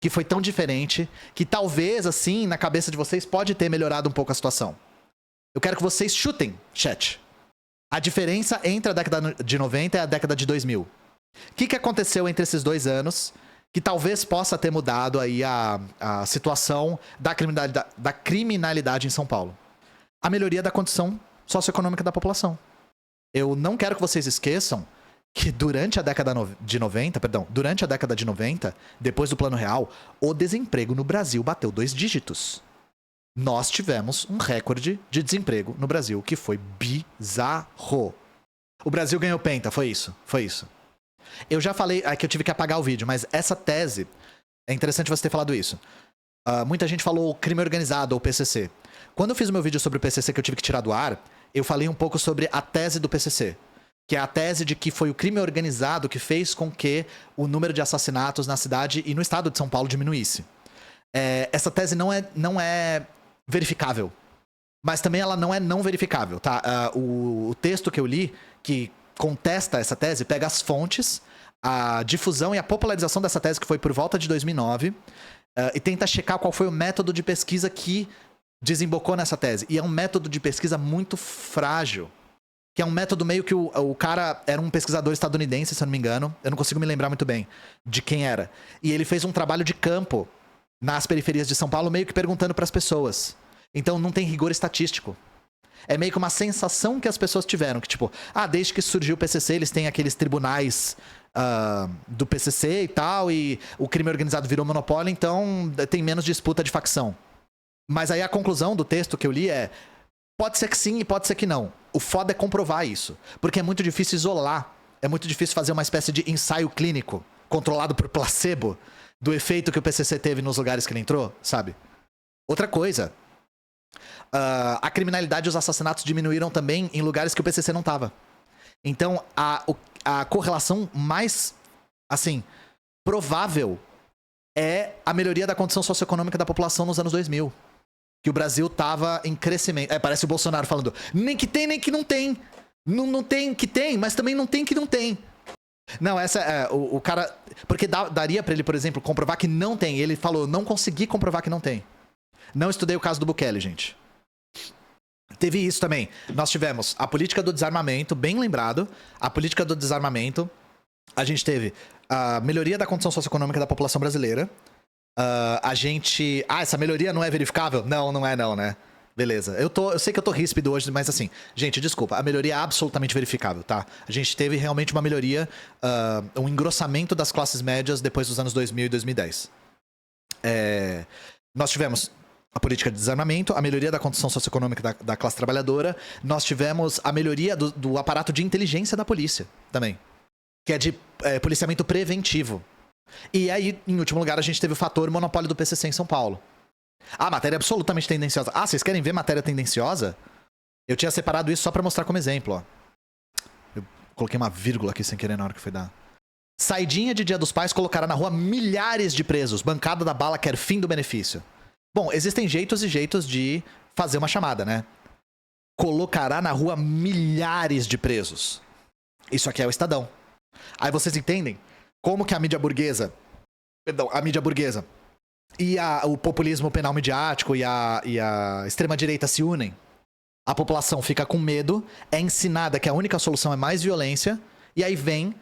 que foi tão diferente que talvez, assim, na cabeça de vocês pode ter melhorado um pouco a situação? Eu quero que vocês chutem, chat. A diferença entre a década de 90 e a década de 2000. O que aconteceu entre esses 2 anos que talvez possa ter mudado aí a situação da criminalidade em São Paulo? A melhoria da condição socioeconômica da população. Eu não quero que vocês esqueçam que durante a década de 90, depois do Plano Real, o desemprego no Brasil bateu 2 dígitos. Nós tivemos um recorde de desemprego no Brasil que foi bizarro. O Brasil ganhou penta, foi isso. Eu já falei, que eu tive que apagar o vídeo, mas essa tese, é interessante você ter falado isso. Muita gente falou crime organizado ou PCC. Quando eu fiz o meu vídeo sobre o PCC que eu tive que tirar do ar, eu falei um pouco sobre a tese do PCC. Que é a tese de que foi o crime organizado que fez com que o número de assassinatos na cidade e no estado de São Paulo diminuísse. Essa tese não é verificável. Mas também ela não é não verificável, tá? O texto que eu li, que contesta essa tese, pega as fontes, a difusão e a popularização dessa tese, que foi por volta de 2009, e tenta checar qual foi o método de pesquisa que desembocou nessa tese. E é um método de pesquisa muito frágil. Que é um método meio que o cara era um pesquisador estadunidense, se eu não me engano. Eu não consigo me lembrar muito bem de quem era. E ele fez um trabalho de campo nas periferias de São Paulo, meio que perguntando para as pessoas. Então não tem rigor estatístico. É meio que uma sensação que as pessoas tiveram. Que tipo, desde que surgiu o PCC, eles têm aqueles tribunais do PCC e tal. E o crime organizado virou monopólio, então tem menos disputa de facção. Mas aí a conclusão do texto que eu li é... Pode ser que sim e pode ser que não. O foda é comprovar isso. Porque é muito difícil isolar. É muito difícil fazer uma espécie de ensaio clínico controlado por placebo do efeito que o PCC teve nos lugares que ele entrou, sabe? Outra coisa. A criminalidade e os assassinatos diminuíram também em lugares que o PCC não tava. Então, a correlação mais, assim, provável é a melhoria da condição socioeconômica da população nos anos 2000. Que o Brasil tava em crescimento. Parece o Bolsonaro falando, nem que tem, nem que não tem. Não tem que tem, mas também não tem que não tem. Não, essa é... O cara... Porque daria pra ele, por exemplo, comprovar que não tem. Ele falou, não consegui comprovar que não tem. Não estudei o caso do Bukele, gente. Teve isso também. Nós tivemos a política do desarmamento, bem lembrado. A política do desarmamento. A gente teve a melhoria da condição socioeconômica da população brasileira. A gente... essa melhoria não é verificável? Não é não, né? Beleza. Eu sei que eu tô ríspido hoje, mas assim... Gente, desculpa. A melhoria é absolutamente verificável, tá? A gente teve realmente uma melhoria... um engrossamento das classes médias depois dos anos 2000 e 2010. Nós tivemos a política de desarmamento, a melhoria da condição socioeconômica da classe trabalhadora. Nós tivemos a melhoria do aparato de inteligência da polícia, também. Que é de policiamento preventivo. E aí, em último lugar, a gente teve o fator monopólio do PCC em São Paulo. Matéria absolutamente tendenciosa. Vocês querem ver matéria tendenciosa? Eu tinha separado isso só pra mostrar como exemplo, ó. Eu coloquei uma vírgula aqui sem querer na hora que foi dar. Saidinha de Dia dos Pais colocará na rua milhares de presos. Bancada da bala quer fim do benefício. Bom, existem jeitos e jeitos de fazer uma chamada, né? Colocará na rua milhares de presos. Isso aqui é o Estadão. Aí vocês entendem como que a mídia burguesa... Perdão, a mídia burguesa e o populismo penal midiático e a extrema-direita se unem. A população fica com medo, é ensinada que a única solução é mais violência, e aí vem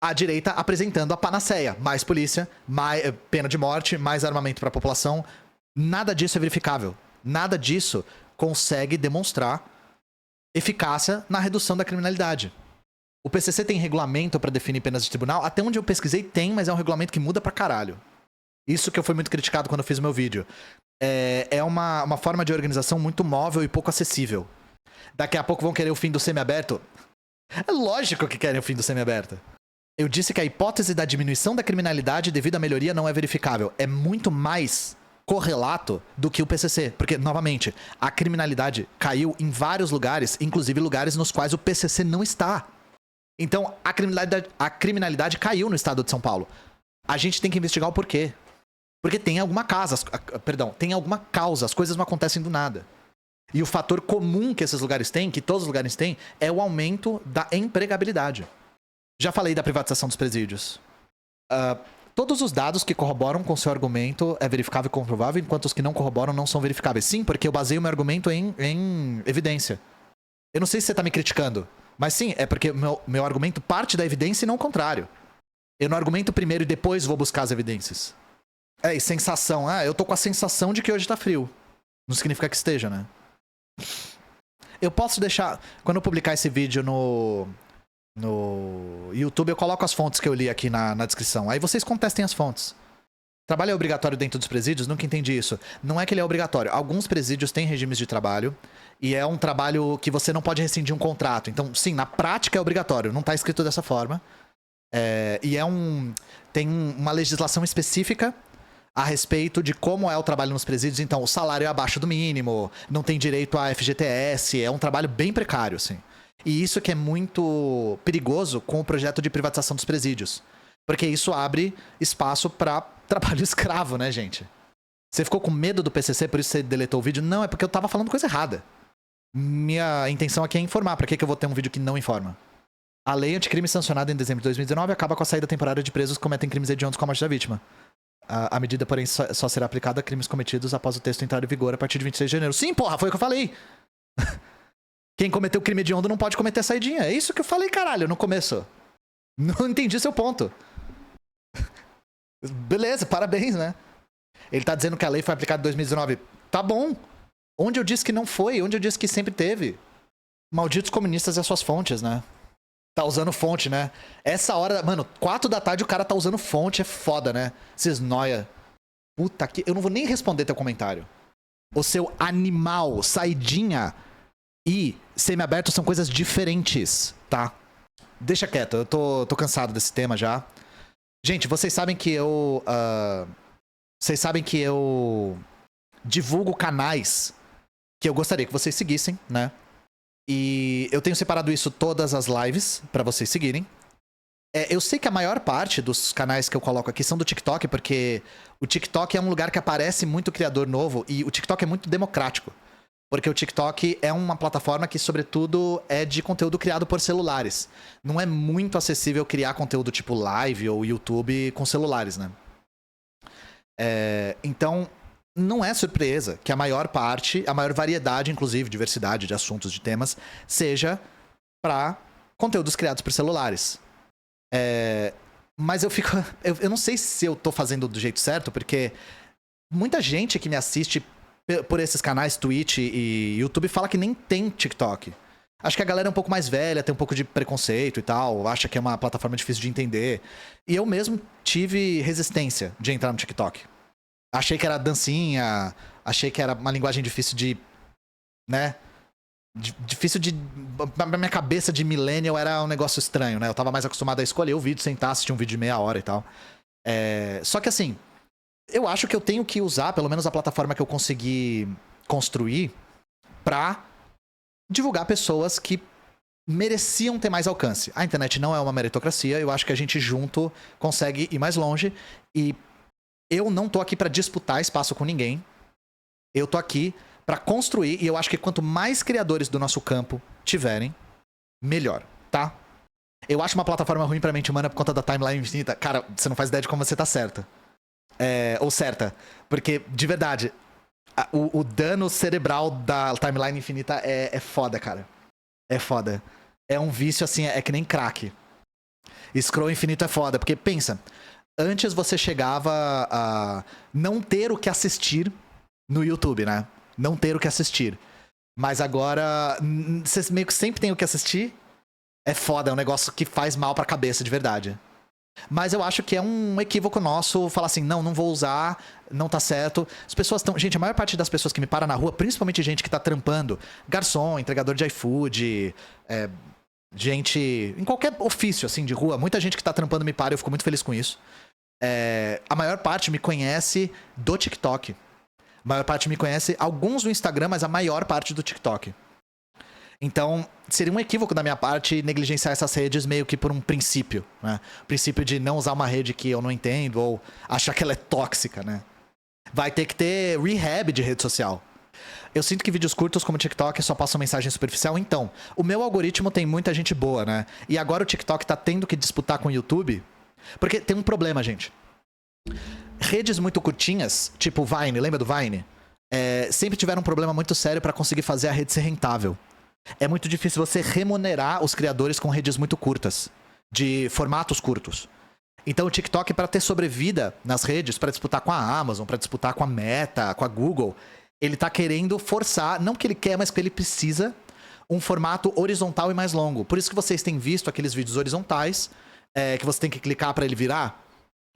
a direita apresentando a panaceia. Mais polícia, mais pena de morte, mais armamento para a população. Nada disso é verificável. Nada disso consegue demonstrar eficácia na redução da criminalidade. O PCC tem regulamento para definir penas de tribunal? Até onde eu pesquisei tem, mas é um regulamento que muda pra caralho. Isso que eu fui muito criticado quando eu fiz o meu vídeo. É uma forma de organização muito móvel e pouco acessível. Daqui a pouco vão querer o fim do semiaberto. É lógico que querem o fim do semiaberto. Eu disse que a hipótese da diminuição da criminalidade devido à melhoria não é verificável. É muito mais correlato do que o PCC. Porque, novamente, a criminalidade caiu em vários lugares, inclusive lugares nos quais o PCC não está. Então, a criminalidade caiu no estado de São Paulo. A gente tem que investigar o porquê. Porque tem alguma tem alguma causa, as coisas não acontecem do nada. E o fator comum que esses lugares têm, que todos os lugares têm, é o aumento da empregabilidade. Já falei da privatização dos presídios. Todos os dados que corroboram com o seu argumento é verificável e comprovável, enquanto os que não corroboram não são verificáveis. Sim, porque eu baseio meu argumento em evidência. Eu não sei se você tá me criticando, mas sim, é porque meu argumento parte da evidência e não o contrário. Eu não argumento primeiro e depois vou buscar as evidências. E sensação. Eu tô com a sensação de que hoje tá frio. Não significa que esteja, né? Eu posso deixar... Quando eu publicar esse vídeo no YouTube, eu coloco as fontes que eu li aqui na descrição. Aí vocês contestem as fontes. Trabalho é obrigatório dentro dos presídios? Nunca entendi isso. Não é que ele é obrigatório. Alguns presídios têm regimes de trabalho. E é um trabalho que você não pode rescindir um contrato. Então, sim, na prática é obrigatório. Não tá escrito dessa forma. Tem uma legislação específica a respeito de como é o trabalho nos presídios. Então, o salário é abaixo do mínimo, não tem direito a FGTS, é um trabalho bem precário, assim. E isso que é muito perigoso com o projeto de privatização dos presídios. Porque isso abre espaço para trabalho escravo, né, gente? Você ficou com medo do PCC, por isso você deletou o vídeo? Não, é porque eu tava falando coisa errada. Minha intenção aqui é informar. Pra que eu vou ter um vídeo que não informa? A lei anticrime sancionada em dezembro de 2019 acaba com a saída temporária de presos que cometem crimes hediondos com a morte da vítima. A medida, porém, só será aplicada a crimes cometidos após o texto entrar em vigor a partir de 26 de janeiro. Sim, porra, foi o que eu falei. Quem cometeu crime hediondo não pode cometer saidinha. É isso que eu falei, caralho, no começo. Não entendi seu ponto. Beleza, parabéns, né? Ele tá dizendo que a lei foi aplicada em 2019. Tá bom. Onde eu disse que não foi? Onde eu disse que sempre teve? Malditos comunistas e as suas fontes, né? Tá usando fonte, né? Essa hora... Mano, 4 da tarde o cara tá usando fonte. É foda, né? Esses noia. Puta que... Eu não vou nem responder teu comentário. O seu animal, saidinha e semi-aberto são coisas diferentes, tá? Deixa quieto. Eu tô cansado desse tema já. Gente, vocês sabem que eu... Vocês sabem que eu divulgo canais que eu gostaria que vocês seguissem, né? E eu tenho separado isso todas as lives pra vocês seguirem. Eu sei que a maior parte dos canais que eu coloco aqui são do TikTok, porque o TikTok é um lugar que aparece muito criador novo e o TikTok é muito democrático. Porque o TikTok é uma plataforma que, sobretudo, é de conteúdo criado por celulares. Não é muito acessível criar conteúdo tipo live ou YouTube com celulares, né? Então... Não é surpresa que a maior parte, a maior variedade, inclusive, diversidade de assuntos, de temas, seja para conteúdos criados por celulares. Mas eu fico... Eu não sei se eu tô fazendo do jeito certo, porque muita gente que me assiste por esses canais, Twitch e YouTube, fala que nem tem TikTok. Acho que a galera é um pouco mais velha, tem um pouco de preconceito e tal, acha que é uma plataforma difícil de entender. E eu mesmo tive resistência de entrar no TikTok. Achei que era dancinha, achei que era uma linguagem difícil de... né? Difícil de... Na minha cabeça de millennial era um negócio estranho, né? Eu tava mais acostumado a escolher o vídeo, sentar, assistir um vídeo de meia hora e tal. Só que assim, eu acho que eu tenho que usar, pelo menos a plataforma que eu consegui construir, pra divulgar pessoas que mereciam ter mais alcance. A internet não é uma meritocracia, eu acho que a gente junto consegue ir mais longe e... Eu não tô aqui pra disputar espaço com ninguém. Eu tô aqui pra construir. E eu acho que quanto mais criadores do nosso campo tiverem, melhor, tá? Eu acho uma plataforma ruim pra mente humana por conta da timeline infinita. Cara, você não faz ideia de como você tá certa. Ou certa. Porque, de verdade, o dano cerebral da timeline infinita é foda, cara. É foda. É um vício, assim, é que nem crack. Scroll infinito é foda. Porque, pensa... Antes você chegava a não ter o que assistir no YouTube, né? Não ter o que assistir. Mas agora, você meio que sempre tem o que assistir. É foda, é um negócio que faz mal pra cabeça, de verdade. Mas eu acho que é um equívoco nosso falar assim, não vou usar, não tá certo. As pessoas estão... Gente, a maior parte das pessoas que me param na rua, principalmente gente que tá trampando, garçom, entregador de iFood, Gente, em qualquer ofício, assim, de rua, muita gente que tá trampando me para, eu fico muito feliz com isso. A maior parte me conhece do TikTok. A maior parte me conhece, alguns do Instagram, mas a maior parte do TikTok. Então, seria um equívoco da minha parte negligenciar essas redes meio que por um princípio, né? O princípio de não usar uma rede que eu não entendo ou achar que ela é tóxica, né? Vai ter que ter rehab de rede social. Eu sinto que vídeos curtos como o TikTok só passam mensagem superficial. Então, o meu algoritmo tem muita gente boa, né? E agora o TikTok tá tendo que disputar com o YouTube. Porque tem um problema, gente. Redes muito curtinhas, tipo Vine, lembra do Vine? Sempre tiveram um problema muito sério pra conseguir fazer a rede ser rentável. É muito difícil você remunerar os criadores com redes muito curtas, de formatos curtos. Então o TikTok, para ter sobrevida nas redes, para disputar com a Amazon, para disputar com a Meta, com a Google, ele tá querendo forçar, não que ele quer, mas que ele precisa, um formato horizontal e mais longo. Por isso que vocês têm visto aqueles vídeos horizontais, que você tem que clicar para ele virar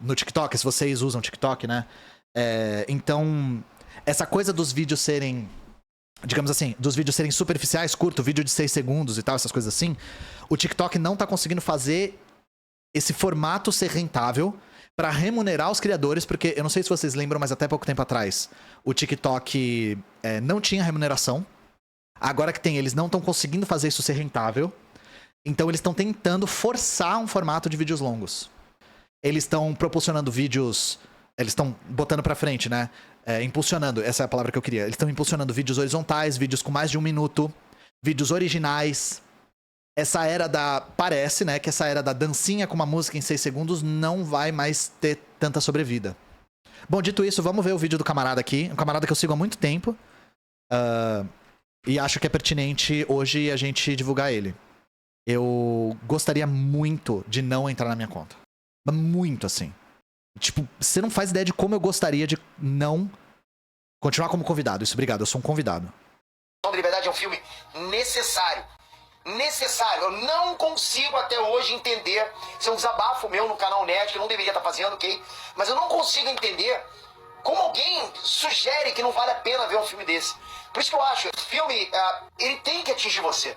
no TikTok, se vocês usam TikTok, né? Então, essa coisa dos vídeos serem, digamos assim, dos vídeos serem superficiais, curto, vídeo de 6 segundos e tal, essas coisas assim, o TikTok não tá conseguindo fazer esse formato ser rentável para remunerar os criadores, porque eu não sei se vocês lembram, mas até pouco tempo atrás, o TikTok não tinha remuneração. Agora que tem, eles não estão conseguindo fazer isso ser rentável. Então eles estão tentando forçar um formato de vídeos longos. Eles estão proporcionando vídeos, eles estão botando pra frente, né? Impulsionando, essa é a palavra que eu queria. Eles estão impulsionando vídeos horizontais, vídeos com mais de 1 minuto, vídeos originais. Parece, né, que essa era da dancinha com uma música em 6 segundos não vai mais ter tanta sobrevida. Bom, dito isso, vamos ver o vídeo do camarada aqui. Um camarada que eu sigo há muito tempo. E acho que é pertinente hoje a gente divulgar ele. Eu gostaria muito de não entrar na minha conta. Muito, assim. Tipo, você não faz ideia de como eu gostaria de não continuar como convidado. Isso, obrigado, eu sou um convidado. A Liberdade é um filme necessário. Necessário. Eu não consigo até hoje entender. Isso é um desabafo meu no canal Nerd, que eu não deveria estar fazendo, ok? Mas eu não consigo entender como alguém sugere que não vale a pena ver um filme desse. Por isso que eu acho, esse filme, ele tem que atingir você.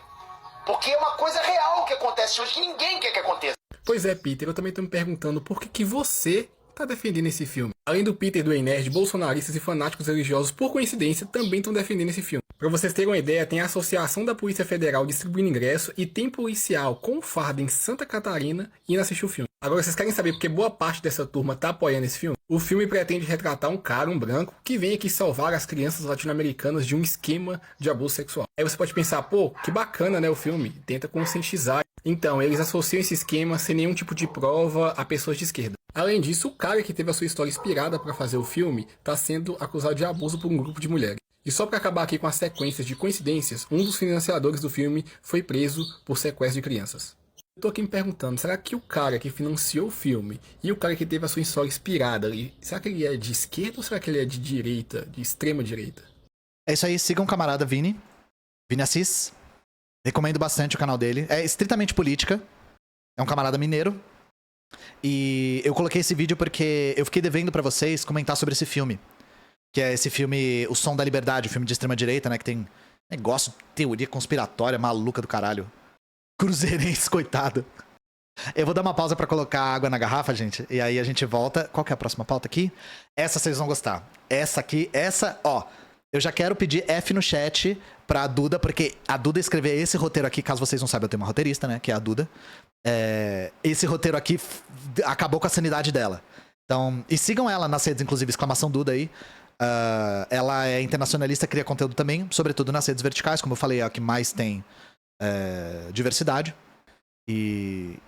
Porque é uma coisa real que acontece hoje, que ninguém quer que aconteça. Pois é, Peter, eu também tô me perguntando por que você tá defendendo esse filme. Além do Peter do Ei Nerd, bolsonaristas e fanáticos religiosos, por coincidência, também estão defendendo esse filme. Pra vocês terem uma ideia, tem a Associação da Polícia Federal distribuindo ingresso e tem policial com farda em Santa Catarina indo assistir o filme. Agora, vocês querem saber porque boa parte dessa turma tá apoiando esse filme? O filme pretende retratar um cara, um branco, que vem aqui salvar as crianças latino-americanas de um esquema de abuso sexual. Aí você pode pensar, pô, que bacana, né, o filme? Tenta conscientizar. Então, eles associam esse esquema sem nenhum tipo de prova a pessoas de esquerda. Além disso, o cara que teve a sua história inspirada para fazer o filme tá sendo acusado de abuso por um grupo de mulheres. E só para acabar aqui com as sequências de coincidências, um dos financiadores do filme foi preso por sequestro de crianças. Eu tô aqui me perguntando, será que o cara que financiou o filme e o cara que teve a sua história inspirada, será que ele é de esquerda ou será que ele é de direita, de extrema direita? É isso aí, sigam o camarada Vini Assis. Recomendo bastante o canal dele. É estritamente política. É um camarada mineiro. E eu coloquei esse vídeo porque eu fiquei devendo pra vocês comentar sobre esse filme. Que é esse filme O Som da Liberdade, o filme de extrema-direita, né? Que tem negócio, teoria conspiratória maluca do caralho. Cruzeirense, coitado. Eu vou dar uma pausa pra colocar água na garrafa, gente. E aí a gente volta. Qual que é a próxima pauta aqui? Essa vocês vão gostar. Essa aqui, ó. Eu já quero pedir F no chat pra Duda, porque a Duda escrever esse roteiro aqui, caso vocês não saibam, eu tenho uma roteirista, né? Que é a Duda. Esse roteiro aqui acabou com a sanidade dela. Então, e sigam ela nas redes, inclusive, exclamação Duda aí. Ela é internacionalista, cria conteúdo também, sobretudo nas redes verticais, como eu falei, é a que mais tem diversidade. E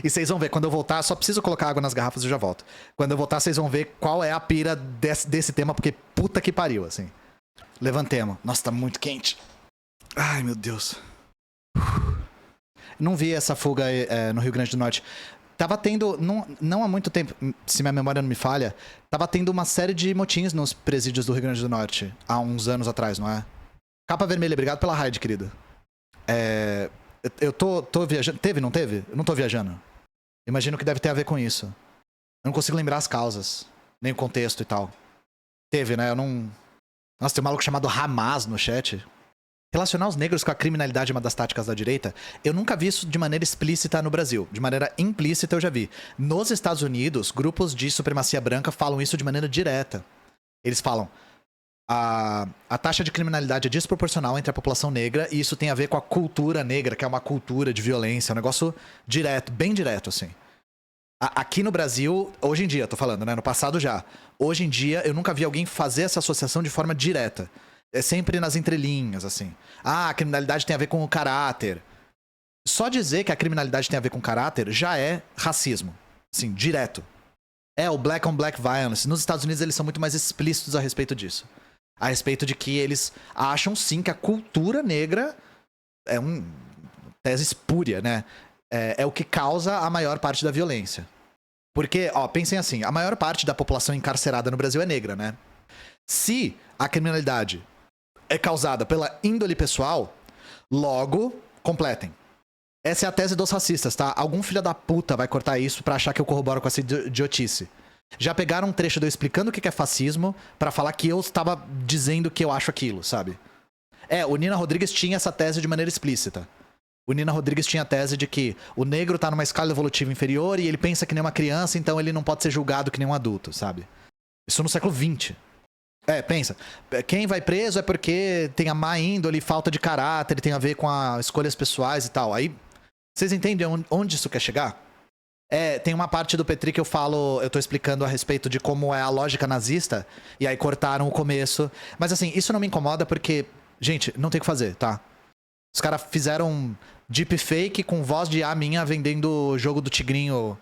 vocês vão ver, quando eu voltar, só preciso colocar água nas garrafas e já volto. Quando eu voltar, vocês vão ver qual é a pira desse tema, porque puta que pariu, assim. Levantemos. Nossa, tá muito quente. Ai, meu Deus. Não vi essa fuga no Rio Grande do Norte. Tava tendo, não há muito tempo, se minha memória não me falha, tava tendo uma série de motins nos presídios do Rio Grande do Norte, há uns anos atrás, não é? Capa Vermelha, obrigado pela raid, querido. Eu tô viajando. Teve, não teve? Eu não tô viajando. Imagino que deve ter a ver com isso. Eu não consigo lembrar as causas, nem o contexto e tal. Teve, né? Eu não... Nossa, tem um maluco chamado Hamas no chat. Relacionar os negros com a criminalidade é uma das táticas da direita. Eu nunca vi isso de maneira explícita no Brasil. De maneira implícita eu já vi. Nos Estados Unidos, grupos de supremacia branca falam isso de maneira direta. Eles falam: a taxa de criminalidade é desproporcional entre a população negra e isso tem a ver com a cultura negra, que é uma cultura de violência, um negócio direto, bem direto, assim. Aqui no Brasil, hoje em dia, tô falando, né? No passado já. Hoje em dia, eu nunca vi alguém fazer essa associação de forma direta. É sempre nas entrelinhas, assim. A criminalidade tem a ver com o caráter. Só dizer que a criminalidade tem a ver com caráter já é racismo. Assim, direto. É o black on black violence. Nos Estados Unidos eles são muito mais explícitos a respeito disso. A respeito de que eles acham sim que a cultura negra é uma tese espúria, né? É o que causa a maior parte da violência. Porque, ó, pensem assim, a maior parte da população encarcerada no Brasil é negra, né? Se a criminalidade é causada pela índole pessoal, logo, completem. Essa é a tese dos racistas, tá? Algum filho da puta vai cortar isso pra achar que eu corroboro com essa idiotice. Já pegaram um trecho de eu explicando o que é fascismo pra falar que eu estava dizendo que eu acho aquilo, sabe? O Nina Rodrigues tinha essa tese de maneira explícita. O Nina Rodrigues tinha a tese de que o negro tá numa escala evolutiva inferior e ele pensa que nem uma criança, então ele não pode ser julgado que nem um adulto, sabe? Isso no século XX. Pensa. Quem vai preso é porque tem a má índole, falta de caráter, tem a ver com as escolhas pessoais e tal. Aí, vocês entendem onde isso quer chegar? Tem uma parte do Petri que eu tô explicando a respeito de como é a lógica nazista, e aí cortaram o começo. Mas assim, isso não me incomoda porque, gente, não tem o que fazer, tá? Os caras fizeram deepfake com voz de minha vendendo o jogo do Tigrinho.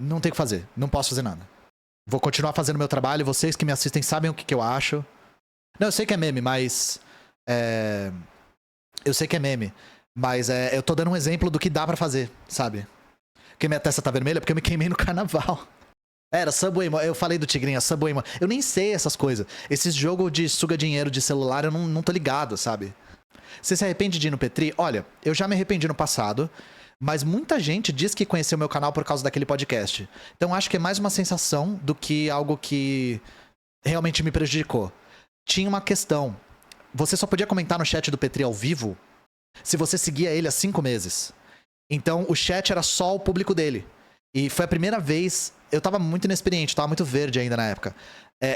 Não tem o que fazer, não posso fazer nada. Vou continuar fazendo meu trabalho, vocês que me assistem sabem o que eu acho. Não, eu sei que é meme, mas... Eu sei que é meme, mas eu tô dando um exemplo do que dá pra fazer, sabe? Porque minha testa tá vermelha porque eu me queimei no carnaval. Era Subway, eu falei do Tigrinho, Subway, eu nem sei essas coisas. Esses jogos de suga dinheiro de celular eu não tô ligado, sabe? Você se arrepende de ir no Petri? Olha, eu já me arrependi no passado, mas muita gente diz que conheceu meu canal por causa daquele podcast. Então acho que é mais uma sensação do que algo que realmente me prejudicou. Tinha uma questão. Você só podia comentar no chat do Petri ao vivo se você seguia ele há 5 meses. Então o chat era só o público dele. E foi a primeira vez... Eu tava muito inexperiente, tava muito verde ainda na época.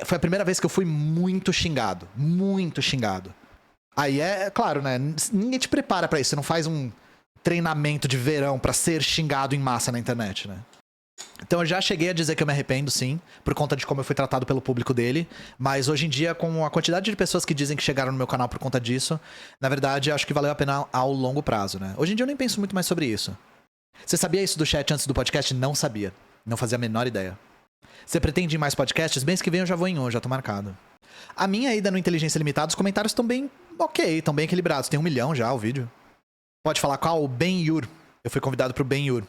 Foi a primeira vez que eu fui muito xingado. Muito xingado. Aí claro, né? Ninguém te prepara pra isso. Você não faz um treinamento de verão pra ser xingado em massa na internet, né? Então eu já cheguei a dizer que eu me arrependo, sim, por conta de como eu fui tratado pelo público dele. Mas hoje em dia, com a quantidade de pessoas que dizem que chegaram no meu canal por conta disso, na verdade, acho que valeu a pena ao longo prazo, né? Hoje em dia eu nem penso muito mais sobre isso. Você sabia isso do chat antes do podcast? Não sabia. Não fazia a menor ideia. Você pretende ir mais podcasts? Mês que vem eu já vou em um, já tô marcado. A minha ida no Inteligência Limitada, os comentários estão bem ok, estão bem equilibrados. Tem 1 milhão já o vídeo. Pode falar qual? O Ben Yur. Eu fui convidado pro Ben Yur.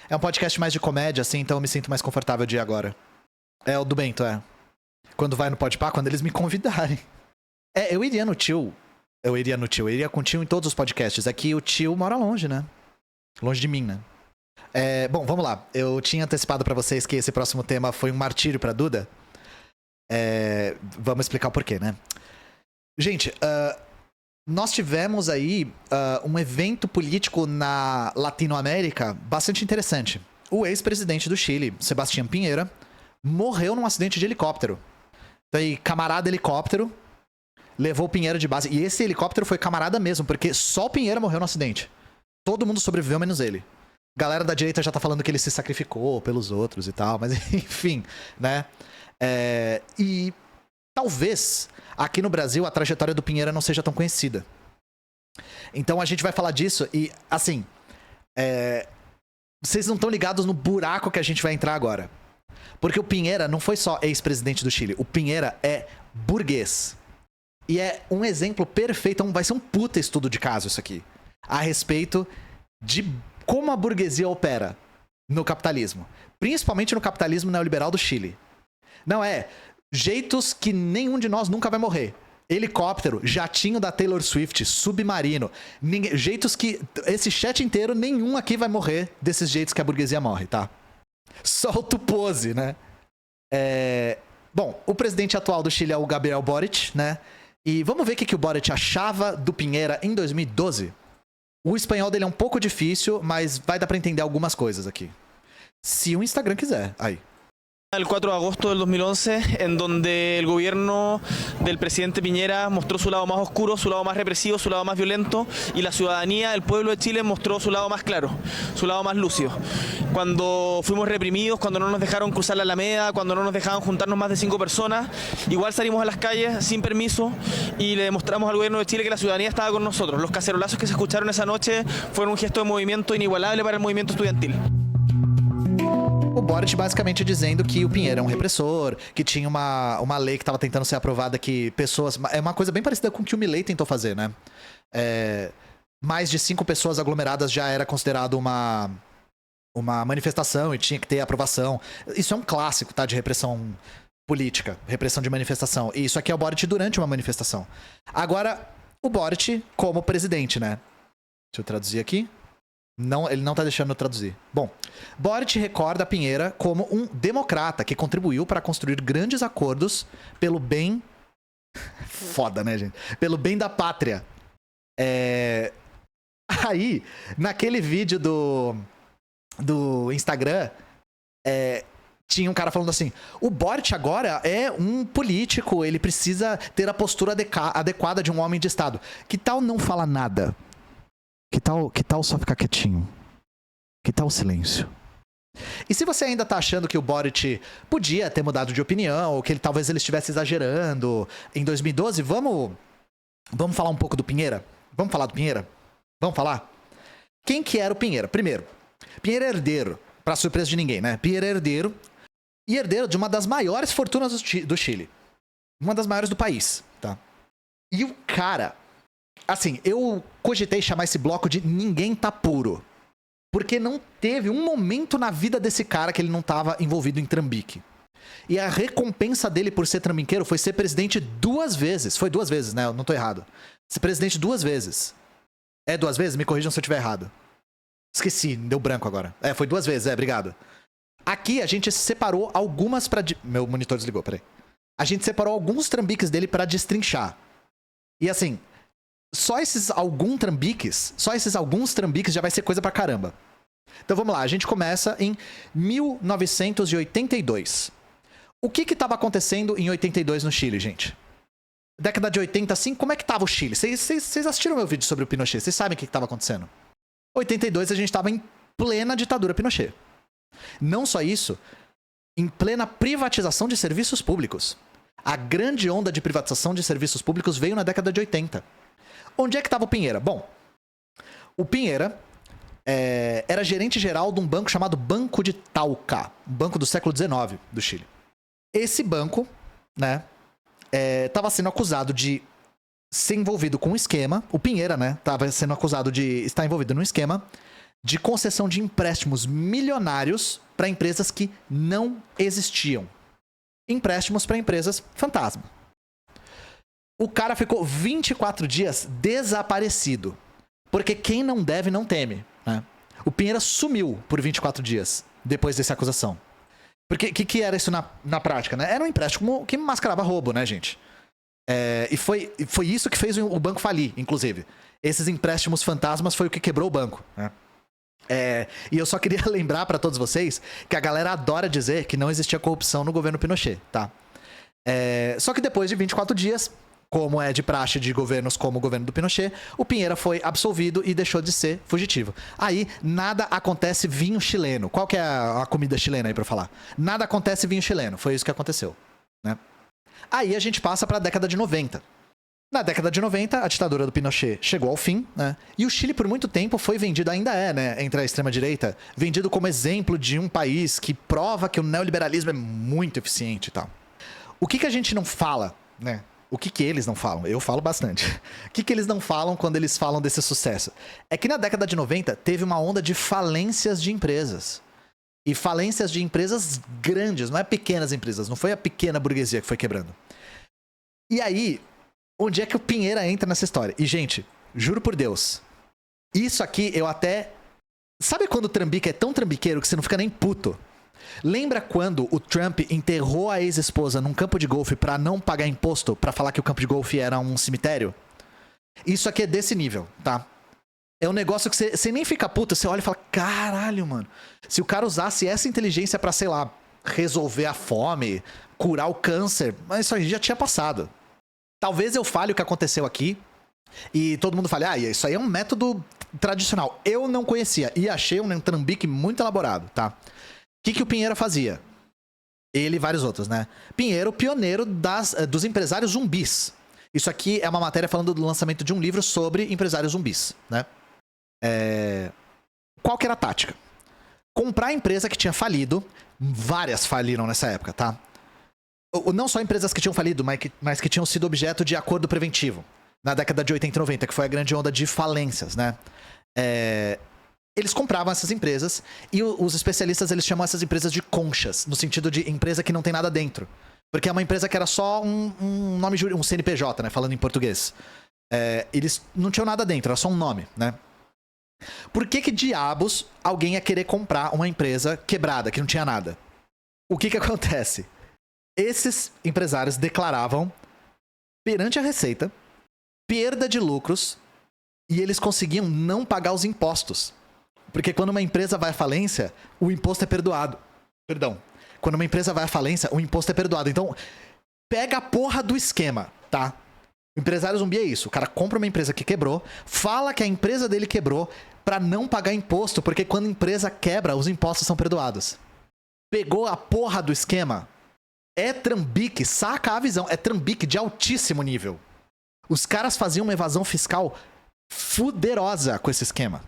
É um podcast mais de comédia, assim, então eu me sinto mais confortável de ir agora. É o do Bento, Quando vai no Podpah, quando eles me convidarem. Eu iria no Tio. Eu iria com o Tio em todos os podcasts. É que o Tio mora longe, né? Longe de mim, né? Bom, vamos lá. Eu tinha antecipado pra vocês que esse próximo tema foi um martírio pra Duda. Vamos explicar o porquê, né? Gente, nós tivemos aí um evento político na Latinoamérica bastante interessante. O ex-presidente do Chile, Sebastián Piñera, morreu num acidente de helicóptero. Então aí, camarada helicóptero levou o Piñera de base. E esse helicóptero foi camarada mesmo, porque só o Piñera morreu no acidente. Todo mundo sobreviveu, menos ele. Galera da direita já tá falando que ele se sacrificou pelos outros e tal, mas enfim, né? E talvez aqui no Brasil a trajetória do Piñera não seja tão conhecida. Então a gente vai falar disso e, assim, vocês não estão ligados no buraco que a gente vai entrar agora. Porque o Piñera não foi só ex-presidente do Chile, o Piñera é burguês. E é um exemplo perfeito, vai ser um puta estudo de caso isso aqui, a respeito de como a burguesia opera no capitalismo. Principalmente no capitalismo neoliberal do Chile. Não jeitos que nenhum de nós nunca vai morrer. Helicóptero, jatinho da Taylor Swift, submarino. Jeitos que... Esse chat inteiro, nenhum aqui vai morrer desses jeitos que a burguesia morre, tá? Solta o pose, né? Bom, o presidente atual do Chile é o Gabriel Boric, né? E vamos ver o que o Boric achava do Pinheira em 2012? O espanhol dele é um pouco difícil, mas vai dar pra entender algumas coisas aqui. Se o Instagram quiser. Aí. El 4 de agosto del 2011, en donde el gobierno del presidente Piñera mostró su lado más oscuro, su lado más represivo, su lado más violento, y la ciudadanía, el pueblo de Chile mostró su lado más claro, su lado más lúcido. Cuando fuimos reprimidos, cuando no nos dejaron cruzar la Alameda, cuando no nos dejaban juntarnos más de 5 personas, igual salimos a las calles sin permiso y le demostramos al gobierno de Chile que la ciudadanía estaba con nosotros. Los cacerolazos que se escucharon esa noche fueron un gesto de movimiento inigualable para el movimiento estudiantil. O Boric basicamente dizendo que o Pinheira é um repressor, que tinha uma lei que estava tentando ser aprovada que pessoas... É uma coisa bem parecida com o que o Milei tentou fazer, né? Mais de 5 pessoas aglomeradas já era considerado uma manifestação e tinha que ter aprovação. Isso é um clássico, tá? De repressão política, repressão de manifestação. E isso aqui é o Boric durante uma manifestação. Agora, o Boric como presidente, né? Deixa eu traduzir aqui. Não, ele não tá deixando eu traduzir. Bom, Boric recorda Pinheira como um democrata que contribuiu para construir grandes acordos pelo bem... Foda, né, gente? Pelo bem da pátria. Aí, naquele vídeo do Instagram, tinha um cara falando assim: o Boric agora é um político, ele precisa ter a postura adequada de um homem de Estado. Que tal não falar nada? Que tal só ficar quietinho? Que tal o silêncio? E se você ainda tá achando que o Boric podia ter mudado de opinião, ou que talvez ele estivesse exagerando em 2012, vamos falar um pouco do Pinheira? Vamos falar do Pinheira? Vamos falar? Quem que era o Pinheira? Primeiro, Pinheira é herdeiro, pra surpresa de ninguém, né? Pinheira é herdeiro, e herdeiro de uma das maiores fortunas do Chile. Uma das maiores do país, tá? E o cara... Assim, eu cogitei chamar esse bloco de Ninguém Tá Puro. Porque não teve um momento na vida desse cara que ele não tava envolvido em trambique. E a recompensa dele por ser trambiqueiro foi ser presidente 2 vezes. Foi 2 vezes, né? Eu não tô errado. Ser presidente 2 vezes. É 2 vezes? Me corrijam se eu estiver errado. Esqueci, deu branco agora. Foi 2 vezes, obrigado. Aqui a gente separou algumas pra... Meu monitor desligou, peraí. A gente separou alguns trambiques dele pra destrinchar. E assim... Só esses alguns trambiques já vai ser coisa pra caramba. Então vamos lá, a gente começa em 1982. O que tava acontecendo em 82 no Chile, gente? Década de 80, assim, como é que tava o Chile? Vocês assistiram meu vídeo sobre o Pinochet, vocês sabem o que tava acontecendo. 82 a gente tava em plena ditadura Pinochet. Não só isso, em plena privatização de serviços públicos. A grande onda de privatização de serviços públicos veio na década de 80. Onde é que estava o Pinheira? Bom, o Pinheira era gerente geral de um banco chamado Banco de Talca, um banco do século XIX do Chile. Esse banco, né, estava sendo acusado de ser envolvido com um esquema. O Pinheira, né, estava sendo acusado de estar envolvido num esquema de concessão de empréstimos milionários para empresas que não existiam. Empréstimos para empresas fantasma. O cara ficou 24 dias desaparecido. Porque quem não deve, não teme, né? O Pinheira sumiu por 24 dias depois dessa acusação. Porque o que era isso na prática, né? Era um empréstimo que mascarava roubo, né, gente? E foi isso que fez o banco falir, inclusive. Esses empréstimos fantasmas foi o que quebrou o banco, né? E eu só queria lembrar pra todos vocês que a galera adora dizer que não existia corrupção no governo Pinochet, tá? Só que depois de 24 dias... Como é de praxe de governos como o governo do Pinochet, o Pinheira foi absolvido e deixou de ser fugitivo. Aí, nada acontece vinho chileno. Qual que é a comida chilena aí pra falar? Nada acontece vinho chileno. Foi isso que aconteceu, né? Aí a gente passa pra década de 90. Na década de 90, a ditadura do Pinochet chegou ao fim, né? E o Chile, por muito tempo, foi vendido, ainda né, entre a extrema-direita, vendido como exemplo de um país que prova que o neoliberalismo é muito eficiente e tal. O que a gente não fala, né? O que eles não falam? Eu falo bastante. O que eles não falam quando eles falam desse sucesso? É que na década de 90 teve uma onda de falências de empresas. E falências de empresas grandes, não é pequenas empresas. Não foi a pequena burguesia que foi quebrando. E aí, onde é que o Pinheira entra nessa história? E, gente, juro por Deus, isso aqui eu até... Sabe quando o trambique é tão trambiqueiro que você não fica nem puto? Lembra quando o Trump enterrou a ex-esposa num campo de golfe pra não pagar imposto, pra falar que o campo de golfe era um cemitério? Isso aqui é desse nível, tá? É um negócio que você nem fica puto, você olha e fala, caralho, mano. Se o cara usasse essa inteligência pra, sei lá, resolver a fome, curar o câncer, mas isso aí já tinha passado. Talvez eu fale o que aconteceu aqui e todo mundo fale, isso aí é um método tradicional. Eu não conhecia e achei um trambique muito elaborado, tá? O que o Pinheiro fazia? Ele e vários outros, né? Pinheiro, pioneiro dos empresários zumbis. Isso aqui é uma matéria falando do lançamento de um livro sobre empresários zumbis, né? Qual que era a tática? Comprar a empresa que tinha falido. Várias faliram nessa época, tá? Não só empresas que tinham falido, mas que tinham sido objeto de acordo preventivo. Na década de 80 e 90, que foi a grande onda de falências, né? Eles compravam essas empresas e os especialistas, eles chamam essas empresas de conchas, no sentido de empresa que não tem nada dentro. Porque é uma empresa que era só um nome jurídico, um CNPJ, né? Falando em português. Eles não tinham nada dentro, era só um nome, né? Por que diabos alguém ia querer comprar uma empresa quebrada, que não tinha nada? O que acontece? Esses empresários declaravam perante a Receita perda de lucros e eles conseguiam não pagar os impostos. Porque quando uma empresa vai à falência, o imposto é perdoado. Perdão. Quando uma empresa vai à falência, o imposto é perdoado. Então, pega a porra do esquema, tá? O empresário zumbi é isso. O cara compra uma empresa que quebrou, fala que a empresa dele quebrou pra não pagar imposto, porque quando a empresa quebra, os impostos são perdoados. Pegou a porra do esquema? É trambique, saca a visão. É trambique de altíssimo nível. Os caras faziam uma evasão fiscal fuderosa com esse esquema.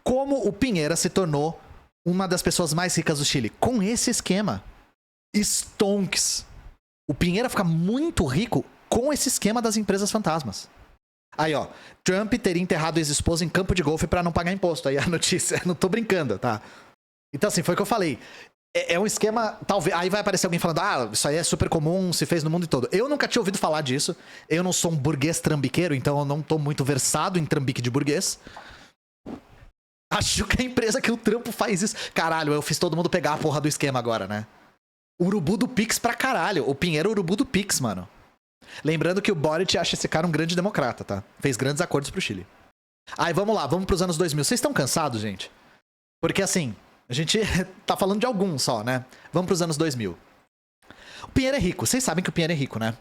Como o Pinheira se tornou uma das pessoas mais ricas do Chile? Com esse esquema. Stonks. O Pinheira fica muito rico com esse esquema das empresas fantasmas. Aí, ó. Trump teria enterrado a ex-esposa em campo de golfe pra não pagar imposto. Aí a notícia. Não tô brincando, tá? Então, assim, foi o que eu falei. É um esquema, talvez. Aí vai aparecer alguém falando, isso aí é super comum, se fez no mundo todo. Eu nunca tinha ouvido falar disso. Eu não sou um burguês trambiqueiro, então eu não tô muito versado em trambique de burguês. Acho que a empresa que o trampo faz isso. Caralho, eu fiz todo mundo pegar a porra do esquema agora, né? Urubu do Pix pra caralho. O Pinheiro é o urubu do Pix, mano. Lembrando que o Boric acha esse cara um grande democrata, tá? Fez grandes acordos pro Chile. Aí, vamos lá, vamos pros anos 2000. Vocês estão cansados, gente? Porque, assim, a gente tá falando de alguns só, né? Vamos pros anos 2000. O Pinheiro é rico. Vocês sabem que o Pinheiro é rico, né?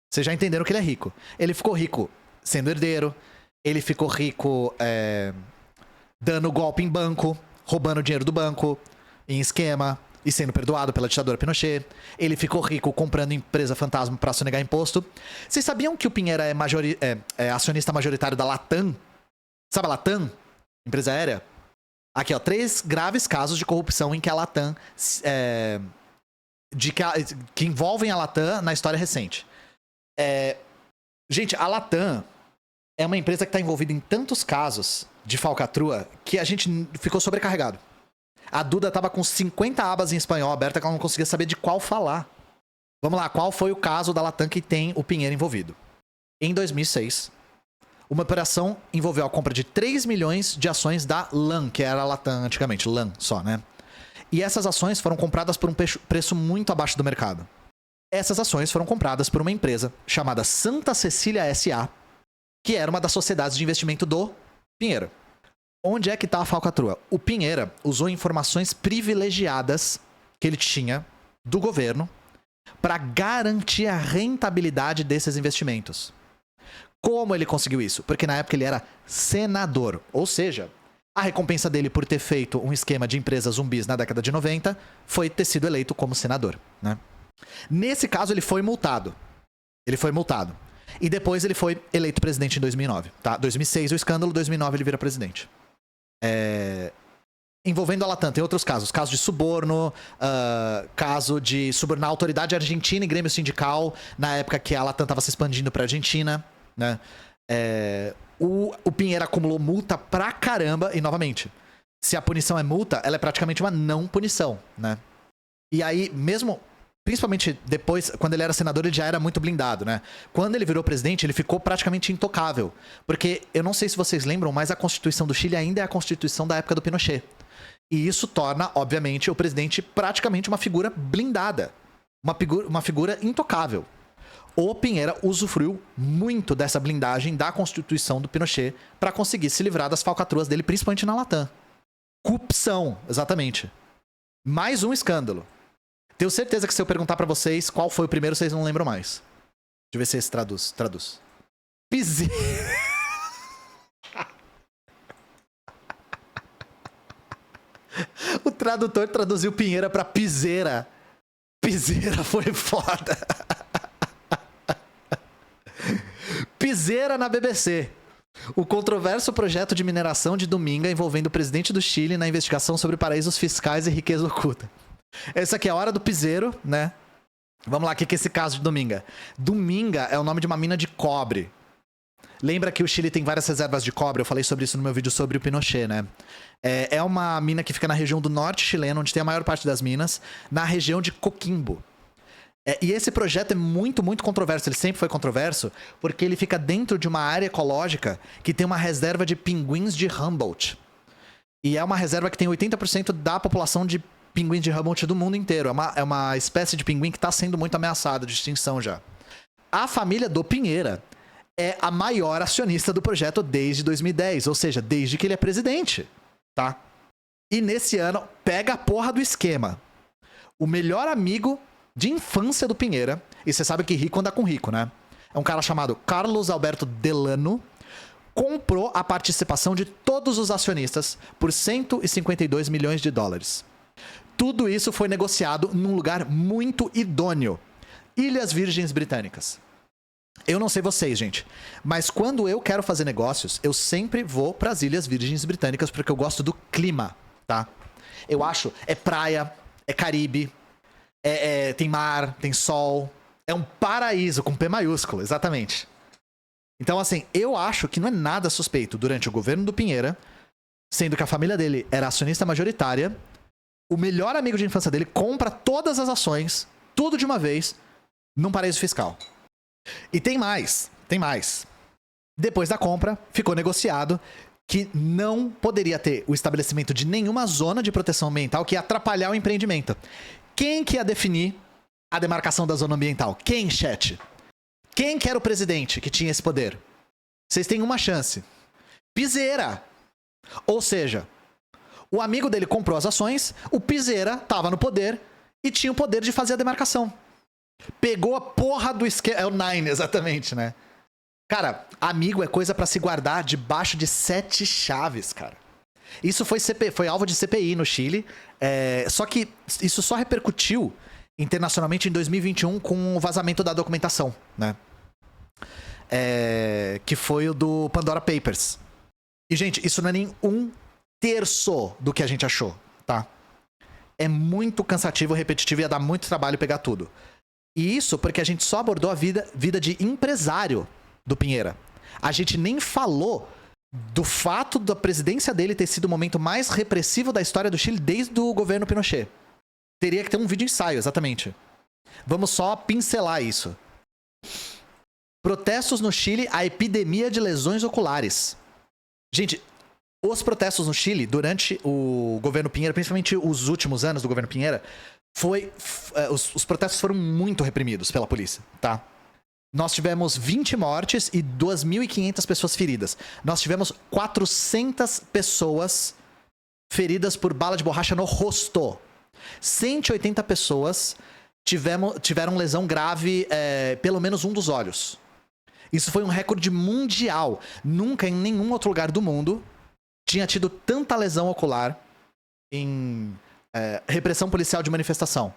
Vocês já entenderam que ele é rico. Ele ficou rico sendo herdeiro. Ele ficou rico dando golpe em banco, roubando dinheiro do banco, em esquema, e sendo perdoado pela ditadura Pinochet. Ele ficou rico comprando empresa fantasma pra sonegar imposto. Vocês sabiam que o Pinheiro é acionista majoritário da Latam? Sabe a Latam? Empresa aérea? Aqui, ó, 3 graves casos de corrupção em que a Latam... que envolvem a Latam na história recente. Gente, a Latam é uma empresa que está envolvida em tantos casos de falcatrua que a gente ficou sobrecarregado. A Duda tava com 50 abas em espanhol aberta que ela não conseguia saber de qual falar. Vamos lá, qual foi o caso da Latam que tem o Pinheiro envolvido? Em 2006, uma operação envolveu a compra de 3 milhões de ações da LAN, que era a Latam antigamente, LAN só, né? E essas ações foram compradas por um preço muito abaixo do mercado. Essas ações foram compradas por uma empresa chamada Santa Cecília S.A., que era uma das sociedades de investimento do Pinheiro. Onde é que tá a falcatrua? O Pinheira usou informações privilegiadas que ele tinha do governo para garantir a rentabilidade desses investimentos. Como ele conseguiu isso? Porque na época ele era senador, ou seja, a recompensa dele por ter feito um esquema de empresas zumbis na década de 90 foi ter sido eleito como senador, né? Nesse caso ele foi multado. E depois ele foi eleito presidente em 2009, tá? 2006 o escândalo, 2009 ele vira presidente. Envolvendo a Latam, tem outros casos. Caso de suborno, caso de subornar a autoridade argentina e grêmio sindical, na época que a Latam estava se expandindo para a Argentina, né? O Pinheiro acumulou multa pra caramba, e novamente, se a punição é multa, ela é praticamente uma não punição, né? E aí, mesmo... Principalmente depois, quando ele era senador, ele já era muito blindado, né? Quando ele virou presidente, ele ficou praticamente intocável. Porque, eu não sei se vocês lembram, mas a Constituição do Chile ainda é a Constituição da época do Pinochet. E isso torna, obviamente, o presidente praticamente uma figura blindada. Uma figura intocável. O Pinheira usufruiu muito dessa blindagem da Constituição do Pinochet para conseguir se livrar das falcatruas dele, principalmente na Latam. Corrupção, exatamente. Mais um escândalo. Tenho certeza que se eu perguntar para vocês qual foi o primeiro, vocês não lembram mais. Deixa eu ver se esse traduz. Piseira. O tradutor traduziu Pinheira pra piseira. Piseira foi foda. Piseira na BBC. O controverso projeto de mineração de Dominga envolvendo o presidente do Chile na investigação sobre paraísos fiscais e riqueza oculta. Essa aqui é a hora do piseiro, né? Vamos lá, o que é esse caso de Dominga? Dominga é o nome de uma mina de cobre. Lembra que o Chile tem várias reservas de cobre? Eu falei sobre isso no meu vídeo sobre o Pinochet, né? É uma mina que fica na região do norte chileno, onde tem a maior parte das minas, na região de Coquimbo. E esse projeto é muito, muito controverso. Ele sempre foi controverso, porque ele fica dentro de uma área ecológica que tem uma reserva de pinguins de Humboldt. E é uma reserva que tem 80% da população de pinguins de Humboldt do mundo inteiro. É uma espécie de pinguim que está sendo muito ameaçada de extinção já. A família do Pinheira é a maior acionista do projeto desde 2010, ou seja, desde que ele é presidente, tá? E nesse ano, pega a porra do esquema. O melhor amigo de infância do Pinheira, e você sabe que rico anda com rico, né? É um cara chamado Carlos Alberto Delano, comprou a participação de todos os acionistas por 152 milhões de dólares. Tudo isso foi negociado num lugar muito idôneo, Ilhas Virgens Britânicas. Eu não sei vocês, gente, mas quando eu quero fazer negócios, eu sempre vou para as Ilhas Virgens Britânicas porque eu gosto do clima, tá? Eu acho, é praia, é Caribe, tem mar, tem sol, é um paraíso com P maiúsculo, exatamente. Então, assim, eu acho que não é nada suspeito durante o governo do Pinheira, sendo que a família dele era acionista majoritária, o melhor amigo de infância dele compra todas as ações, tudo de uma vez, num paraíso fiscal. E tem mais. Depois da compra, ficou negociado que não poderia ter o estabelecimento de nenhuma zona de proteção ambiental que ia atrapalhar o empreendimento. Quem que ia definir a demarcação da zona ambiental? Quem, chat? Quem que era o presidente que tinha esse poder? Vocês têm uma chance. Piseira. Ou seja, o amigo dele comprou as ações, o Piseira estava no poder e tinha o poder de fazer a demarcação. Pegou a porra do esquema. É o Nine, exatamente, né? Cara, amigo é coisa pra se guardar debaixo de 7 chaves, cara. Isso foi alvo de CPI no Chile. Só que isso só repercutiu internacionalmente em 2021 com o vazamento da documentação, né? Que foi o do Pandora Papers. E, gente, isso não é nem 1/3 do que a gente achou, tá? É muito cansativo, repetitivo e ia dar muito trabalho pegar tudo. E isso porque a gente só abordou a vida de empresário do Pinheira. A gente nem falou do fato da presidência dele ter sido o momento mais repressivo da história do Chile desde o governo Pinochet. Teria que ter um vídeo ensaio, exatamente. Vamos só pincelar isso. Protestos no Chile, a epidemia de lesões oculares. Gente, os protestos no Chile durante o governo Pinheira, principalmente os últimos anos do governo Pinheira, os protestos foram muito reprimidos pela polícia, tá? Nós tivemos 20 mortes e 2.500 pessoas feridas. Nós tivemos 400 pessoas feridas por bala de borracha no rosto. 180 pessoas tiveram lesão grave, pelo menos um dos olhos. Isso foi um recorde mundial. Nunca em nenhum outro lugar do mundo tinha tido tanta lesão ocular em repressão policial de manifestação.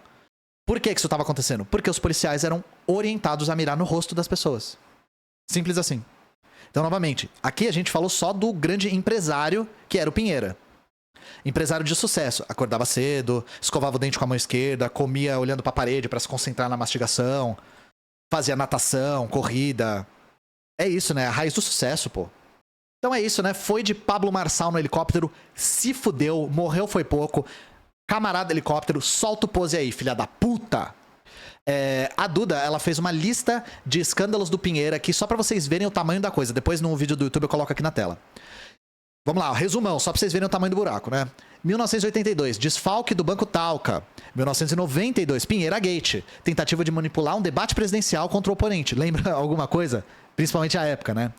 Por que isso estava acontecendo? Porque os policiais eram orientados a mirar no rosto das pessoas. Simples assim. Então, novamente, aqui a gente falou só do grande empresário que era o Pinheira. Empresário de sucesso. Acordava cedo, escovava o dente com a mão esquerda, comia olhando para a parede para se concentrar na mastigação, fazia natação, corrida. É isso, né? A raiz do sucesso, pô. Então é isso, né? Foi de Pablo Marçal no helicóptero, se fudeu, morreu foi pouco. Camarada helicóptero, solta o pose aí, filha da puta. A Duda, ela fez uma lista de escândalos do Pinheira aqui, só pra vocês verem o tamanho da coisa. Depois no vídeo do YouTube eu coloco aqui na tela. Vamos lá, resumão, só pra vocês verem o tamanho do buraco, né? 1982, desfalque do Banco Talca. 1992, Pinheira Gate. Tentativa de manipular um debate presidencial contra o oponente. Lembra alguma coisa? Principalmente a época, né?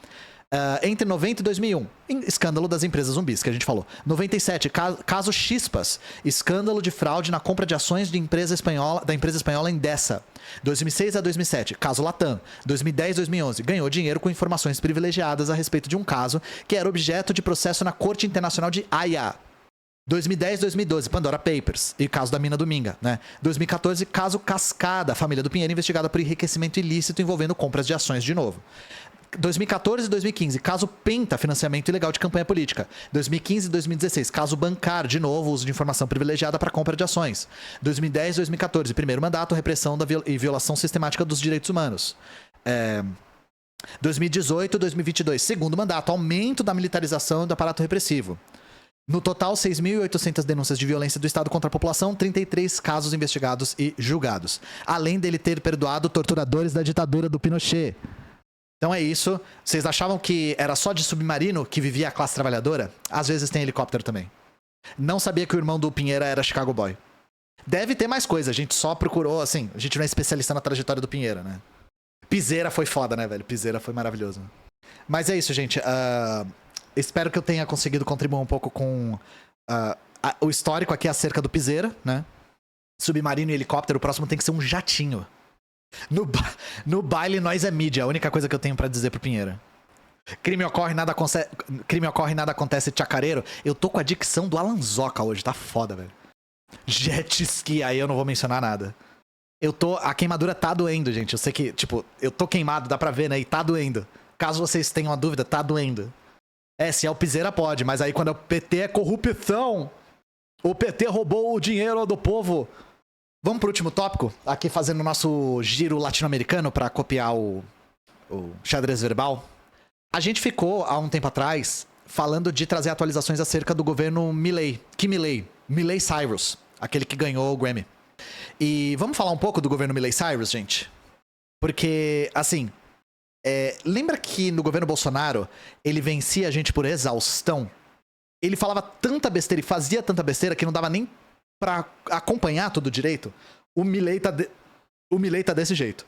Entre 90 e 2001, escândalo das empresas zumbis, que a gente falou. 97, caso Chispas, escândalo de fraude na compra de ações da empresa espanhola Endesa. 2006 a 2007, caso Latam. 2010 e 2011, ganhou dinheiro com informações privilegiadas a respeito de um caso que era objeto de processo na Corte Internacional de Haia. 2010 e 2012, Pandora Papers e caso da mina do Minga, né? 2014, caso Cascada, família do Pinheiro investigada por enriquecimento ilícito envolvendo compras de ações de novo. 2014 e 2015, caso Penta, financiamento ilegal de campanha política. 2015 e 2016, caso Bancar, de novo, uso de informação privilegiada para compra de ações. 2010 e 2014, primeiro mandato, repressão e violação sistemática dos direitos humanos. 2018 e 2022, segundo mandato, aumento da militarização do aparato repressivo. No total, 6.800 denúncias de violência do Estado contra a população, 33 casos investigados e julgados. Além dele ter perdoado torturadores da ditadura do Pinochet. Então é isso. Vocês achavam que era só de submarino que vivia a classe trabalhadora? Às vezes tem helicóptero também. Não sabia que o irmão do Pinheira era Chicago Boy. Deve ter mais coisa. A gente só procurou, assim... A gente não é especialista na trajetória do Pinheira, né? Piseira foi foda, né, velho? Piseira foi maravilhoso. Mas é isso, gente. Espero que eu tenha conseguido contribuir um pouco com o histórico aqui acerca do Piseira, né? Submarino e helicóptero. O próximo tem que ser um jatinho. No baile, nós é mídia. A única coisa que eu tenho pra dizer pro Pinheira. Crime ocorre, nada acontece, tchacareiro. Eu tô com a dicção do Alanzoca hoje. Tá foda, velho. Jet ski, aí eu não vou mencionar nada. A queimadura tá doendo, gente. Eu sei que, tipo, eu tô queimado, dá pra ver, né? E tá doendo. Caso vocês tenham uma dúvida, tá doendo. Se é o Piseira, pode. Mas aí quando é o PT, é corrupção. O PT roubou o dinheiro do povo. Vamos pro último tópico? Aqui fazendo o nosso giro latino-americano pra copiar o xadrez verbal. A gente ficou, há um tempo atrás, falando de trazer atualizações acerca do governo Milei Cyrus, aquele que ganhou o Grammy. E vamos falar um pouco do governo Milei Cyrus, gente? Porque, assim, lembra que no governo Bolsonaro ele vencia a gente por exaustão? Ele falava tanta besteira e fazia tanta besteira que não dava nem pra acompanhar tudo direito. O Milei tá desse jeito.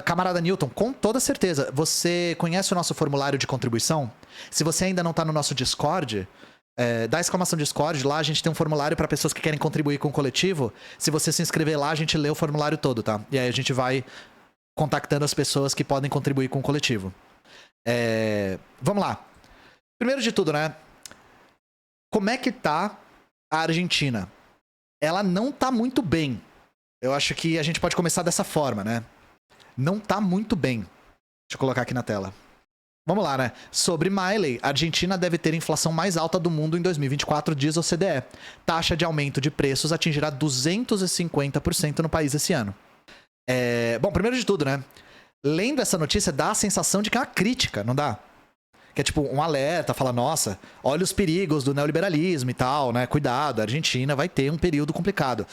Camarada Newton, com toda certeza, você conhece o nosso formulário de contribuição? Se você ainda não tá no nosso Discord, dá exclamação Discord, lá a gente tem um formulário para pessoas que querem contribuir com o coletivo. Se você se inscrever lá, a gente lê o formulário todo, tá? E aí a gente vai contactando as pessoas que podem contribuir com o coletivo. Vamos lá. Primeiro de tudo, né? Como é que tá a Argentina? Ela não tá muito bem. Eu acho que a gente pode começar dessa forma, né? Não tá muito bem. Deixa eu colocar aqui na tela. Vamos lá, né? Sobre Milei, a Argentina deve ter a inflação mais alta do mundo em 2024, diz o OCDE. Taxa de aumento de preços atingirá 250% no país esse ano. Bom, primeiro de tudo, né? Lendo essa notícia, dá a sensação de que é uma crítica, não dá? Que é tipo um alerta, fala, nossa, olha os perigos do neoliberalismo e tal, né? Cuidado, a Argentina vai ter um período complicado.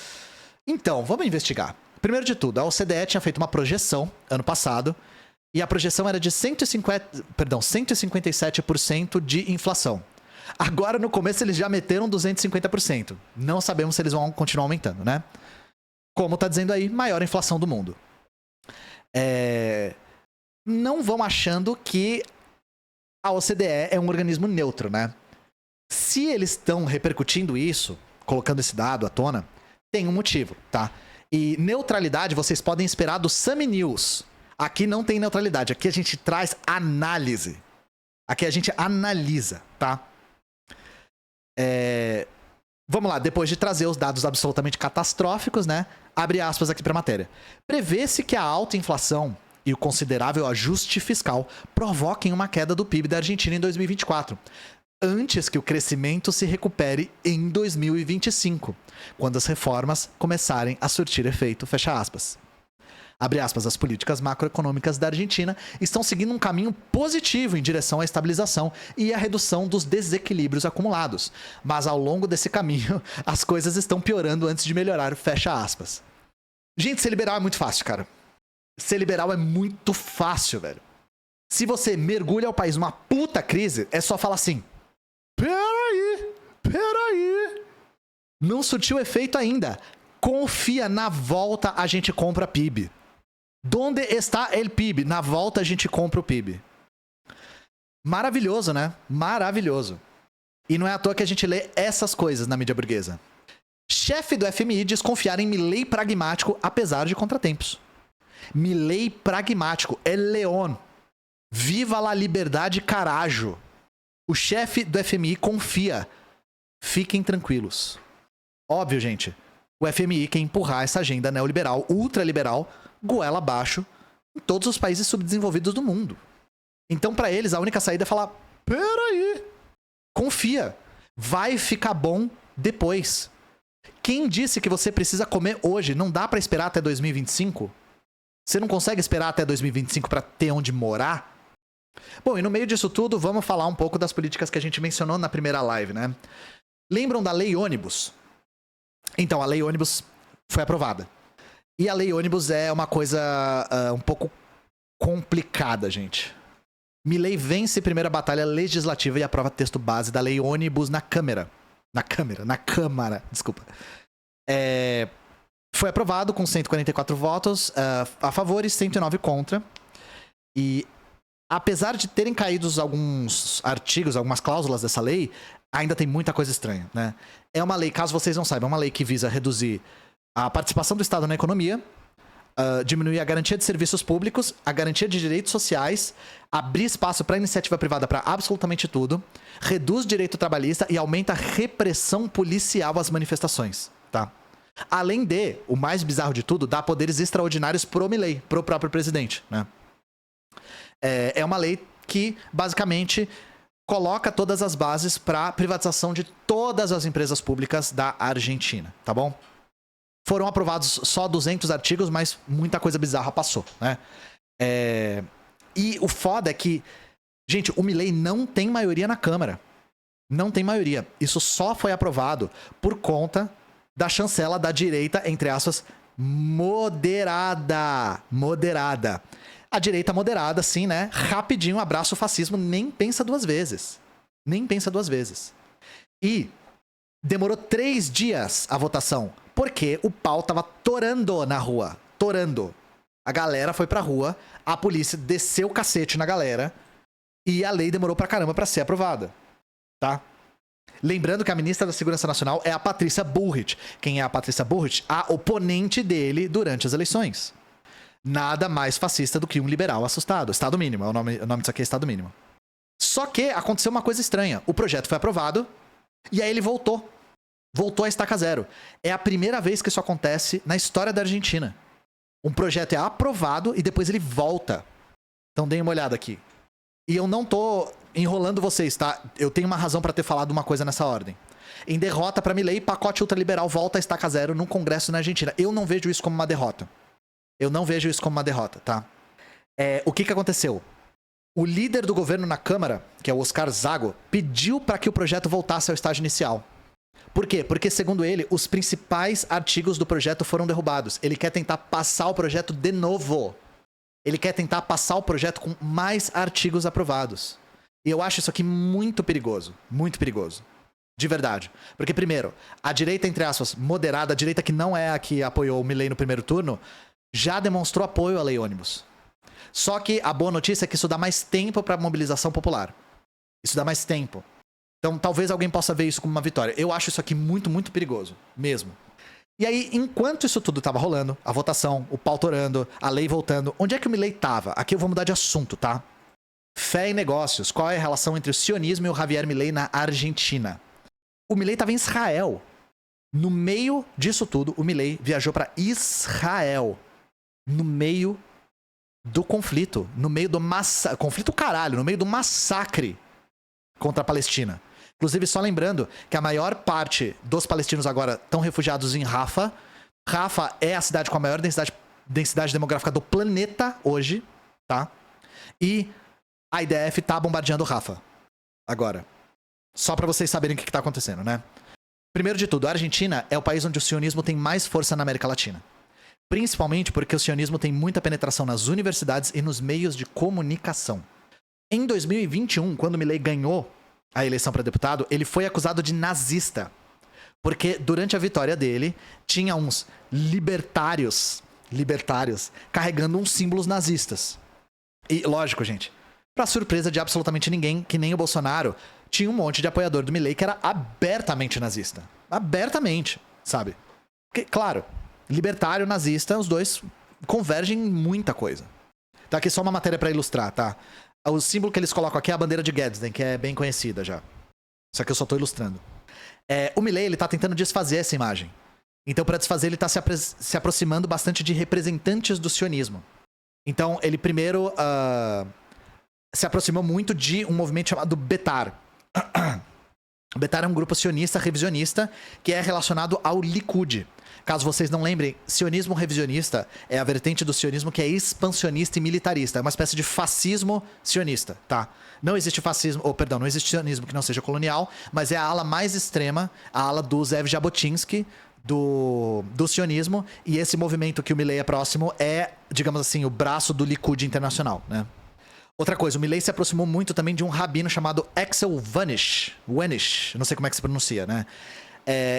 Então, vamos investigar. Primeiro de tudo, a OCDE tinha feito uma projeção ano passado, e a projeção era de 157% de inflação. Agora, no começo, eles já meteram 250%. Não sabemos se eles vão continuar aumentando, né? Como tá dizendo aí, maior inflação do mundo. Não vão achando que a OCDE é um organismo neutro, né? Se eles estão repercutindo isso, colocando esse dado à tona, tem um motivo, tá? E neutralidade vocês podem esperar do Sami News. Aqui não tem neutralidade, aqui a gente traz análise. Aqui a gente analisa, tá? Vamos lá, depois de trazer os dados absolutamente catastróficos, né? Abre aspas aqui pra matéria. Prevê-se que a alta inflação e o considerável ajuste fiscal provoquem uma queda do PIB da Argentina em 2024, antes que o crescimento se recupere em 2025, quando as reformas começarem a surtir efeito, fecha aspas. Abre aspas, as políticas macroeconômicas da Argentina estão seguindo um caminho positivo em direção à estabilização e à redução dos desequilíbrios acumulados, mas ao longo desse caminho as coisas estão piorando antes de melhorar, fecha aspas. Gente, ser liberal é muito fácil, cara. Ser liberal é muito fácil, velho. Se você mergulha o país numa puta crise, é só falar assim: peraí. Não surtiu efeito ainda. Confia, na volta a gente compra PIB. Donde está el PIB? Na volta a gente compra o PIB. Maravilhoso, né? Maravilhoso. E não é à toa que a gente lê essas coisas na mídia burguesa. Chefe do FMI diz confiar em Milei pragmático apesar de contratempos. Milei pragmático. El León. Viva la liberdade, carajo. O chefe do FMI confia. Fiquem tranquilos. Óbvio, gente. O FMI quer empurrar essa agenda neoliberal, ultraliberal, goela abaixo, em todos os países subdesenvolvidos do mundo. Então, pra eles, a única saída é falar: peraí, confia. Vai ficar bom depois. Quem disse que você precisa comer hoje? Não dá pra esperar até 2025? Você não consegue esperar até 2025 pra ter onde morar? Bom, e no meio disso tudo, vamos falar um pouco das políticas que a gente mencionou na primeira live, né? Lembram da Lei Ônibus? Então, a Lei Ônibus foi aprovada. E a Lei Ônibus é uma coisa um pouco complicada, gente. Milei vence primeira batalha legislativa e aprova texto base da Lei Ônibus na Câmara, desculpa. Foi aprovado com 144 votos a favor e 109 contra. E apesar de terem caído alguns artigos, algumas cláusulas dessa lei, ainda tem muita coisa estranha, né? É uma lei, caso vocês não saibam, é uma lei que visa reduzir a participação do Estado na economia, diminuir a garantia de serviços públicos, a garantia de direitos sociais, abrir espaço para iniciativa privada para absolutamente tudo, reduz direito trabalhista e aumenta a repressão policial às manifestações, tá? Além de, o mais bizarro de tudo, dá poderes extraordinários pro Milei, pro próprio presidente, né? É uma lei que, basicamente, coloca todas as bases para privatização de todas as empresas públicas da Argentina, tá bom? Foram aprovados só 200 artigos, mas muita coisa bizarra passou, né? E o foda é que, gente, o Milei não tem maioria na Câmara. Não tem maioria. Isso só foi aprovado por conta da chancela da direita, entre aspas, moderada. A direita moderada, sim, né? Rapidinho, abraça o fascismo, nem pensa duas vezes. E demorou 3 dias a votação, porque o pau tava torando na rua. Torando. A galera foi pra rua, a polícia desceu o cacete na galera e a lei demorou pra caramba pra ser aprovada. Tá? Lembrando que a ministra da Segurança Nacional é a Patrícia Bullrich. Quem é a Patrícia Bullrich? A oponente dele durante as eleições. Nada mais fascista do que um liberal assustado. Estado mínimo, o nome disso aqui é Estado mínimo. Só que aconteceu uma coisa estranha. O projeto foi aprovado e aí ele voltou. Voltou a estaca zero. É a primeira vez que isso acontece na história da Argentina. Um projeto é aprovado e depois ele volta. Então deem uma olhada aqui. E eu não tô enrolando vocês, tá? Eu tenho uma razão pra ter falado uma coisa nessa ordem. Em derrota pra Milei, pacote ultraliberal volta a estaca zero no Congresso na Argentina. Eu não vejo isso como uma derrota. Tá? O que aconteceu? O líder do governo na Câmara, que é o Oscar Zago, pediu para que o projeto voltasse ao estágio inicial. Por quê? Porque, segundo ele, os principais artigos do projeto foram derrubados. Ele quer tentar passar o projeto de novo. Ele quer tentar passar o projeto com mais artigos aprovados. E eu acho isso aqui muito perigoso. Muito perigoso. De verdade. Porque, primeiro, a direita, entre aspas, moderada, a direita que não é a que apoiou o Milei no primeiro turno, já demonstrou apoio à Lei Ônibus. Só que a boa notícia é que isso dá mais tempo para a mobilização popular. Isso dá mais tempo. Então talvez alguém possa ver isso como uma vitória. Eu acho isso aqui muito, muito perigoso. Mesmo. E aí, enquanto isso tudo tava rolando, a votação, o pau torando, a lei voltando, onde é que o Milei tava? Aqui eu vou mudar de assunto, tá? Fé e negócios. Qual é a relação entre o sionismo e o Javier Milei na Argentina? O Milei tava em Israel. No meio disso tudo, o Milei viajou para Israel. No meio do conflito. No meio do massacre. Conflito caralho. No meio do massacre contra a Palestina. Inclusive, só lembrando que a maior parte dos palestinos agora estão refugiados em Rafah. Rafah é a cidade com a maior densidade demográfica do planeta hoje, tá? E a IDF tá bombardeando Rafah. Agora. Só pra vocês saberem o que tá acontecendo, né? Primeiro de tudo, a Argentina é o país onde o sionismo tem mais força na América Latina. Principalmente porque o sionismo tem muita penetração nas universidades e nos meios de comunicação. Em 2021, quando Milei ganhou a eleição para deputado, ele foi acusado de nazista. Porque durante a vitória dele, tinha uns libertários carregando uns símbolos nazistas. E, lógico, gente, pra surpresa de absolutamente ninguém, que nem o Bolsonaro, tinha um monte de apoiador do Milei que era abertamente nazista. Abertamente, sabe? Porque, claro, libertário, nazista, os dois convergem em muita coisa. Tá aqui só uma matéria pra ilustrar, tá? O símbolo que eles colocam aqui é a bandeira de Gadsden, que é bem conhecida já. Só que eu só tô ilustrando. O Milei, ele tá tentando desfazer essa imagem. Então, pra desfazer, ele tá se aproximando bastante de representantes do sionismo. Então, ele primeiro se aproximou muito de um movimento chamado Betar. O Betar é um grupo sionista revisionista que é relacionado ao Likud. Caso vocês não lembrem, sionismo revisionista é a vertente do sionismo que é expansionista e militarista. É uma espécie de fascismo sionista, tá? Não existe fascismo, não existe sionismo que não seja colonial, mas é a ala mais extrema, a ala do Zev Jabotinsky, do sionismo, e esse movimento que o Milei é próximo é, digamos assim, o braço do Likud internacional, né? Outra coisa, o Milei se aproximou muito também de um rabino chamado Axel Wenisch, não sei como é que se pronuncia, né?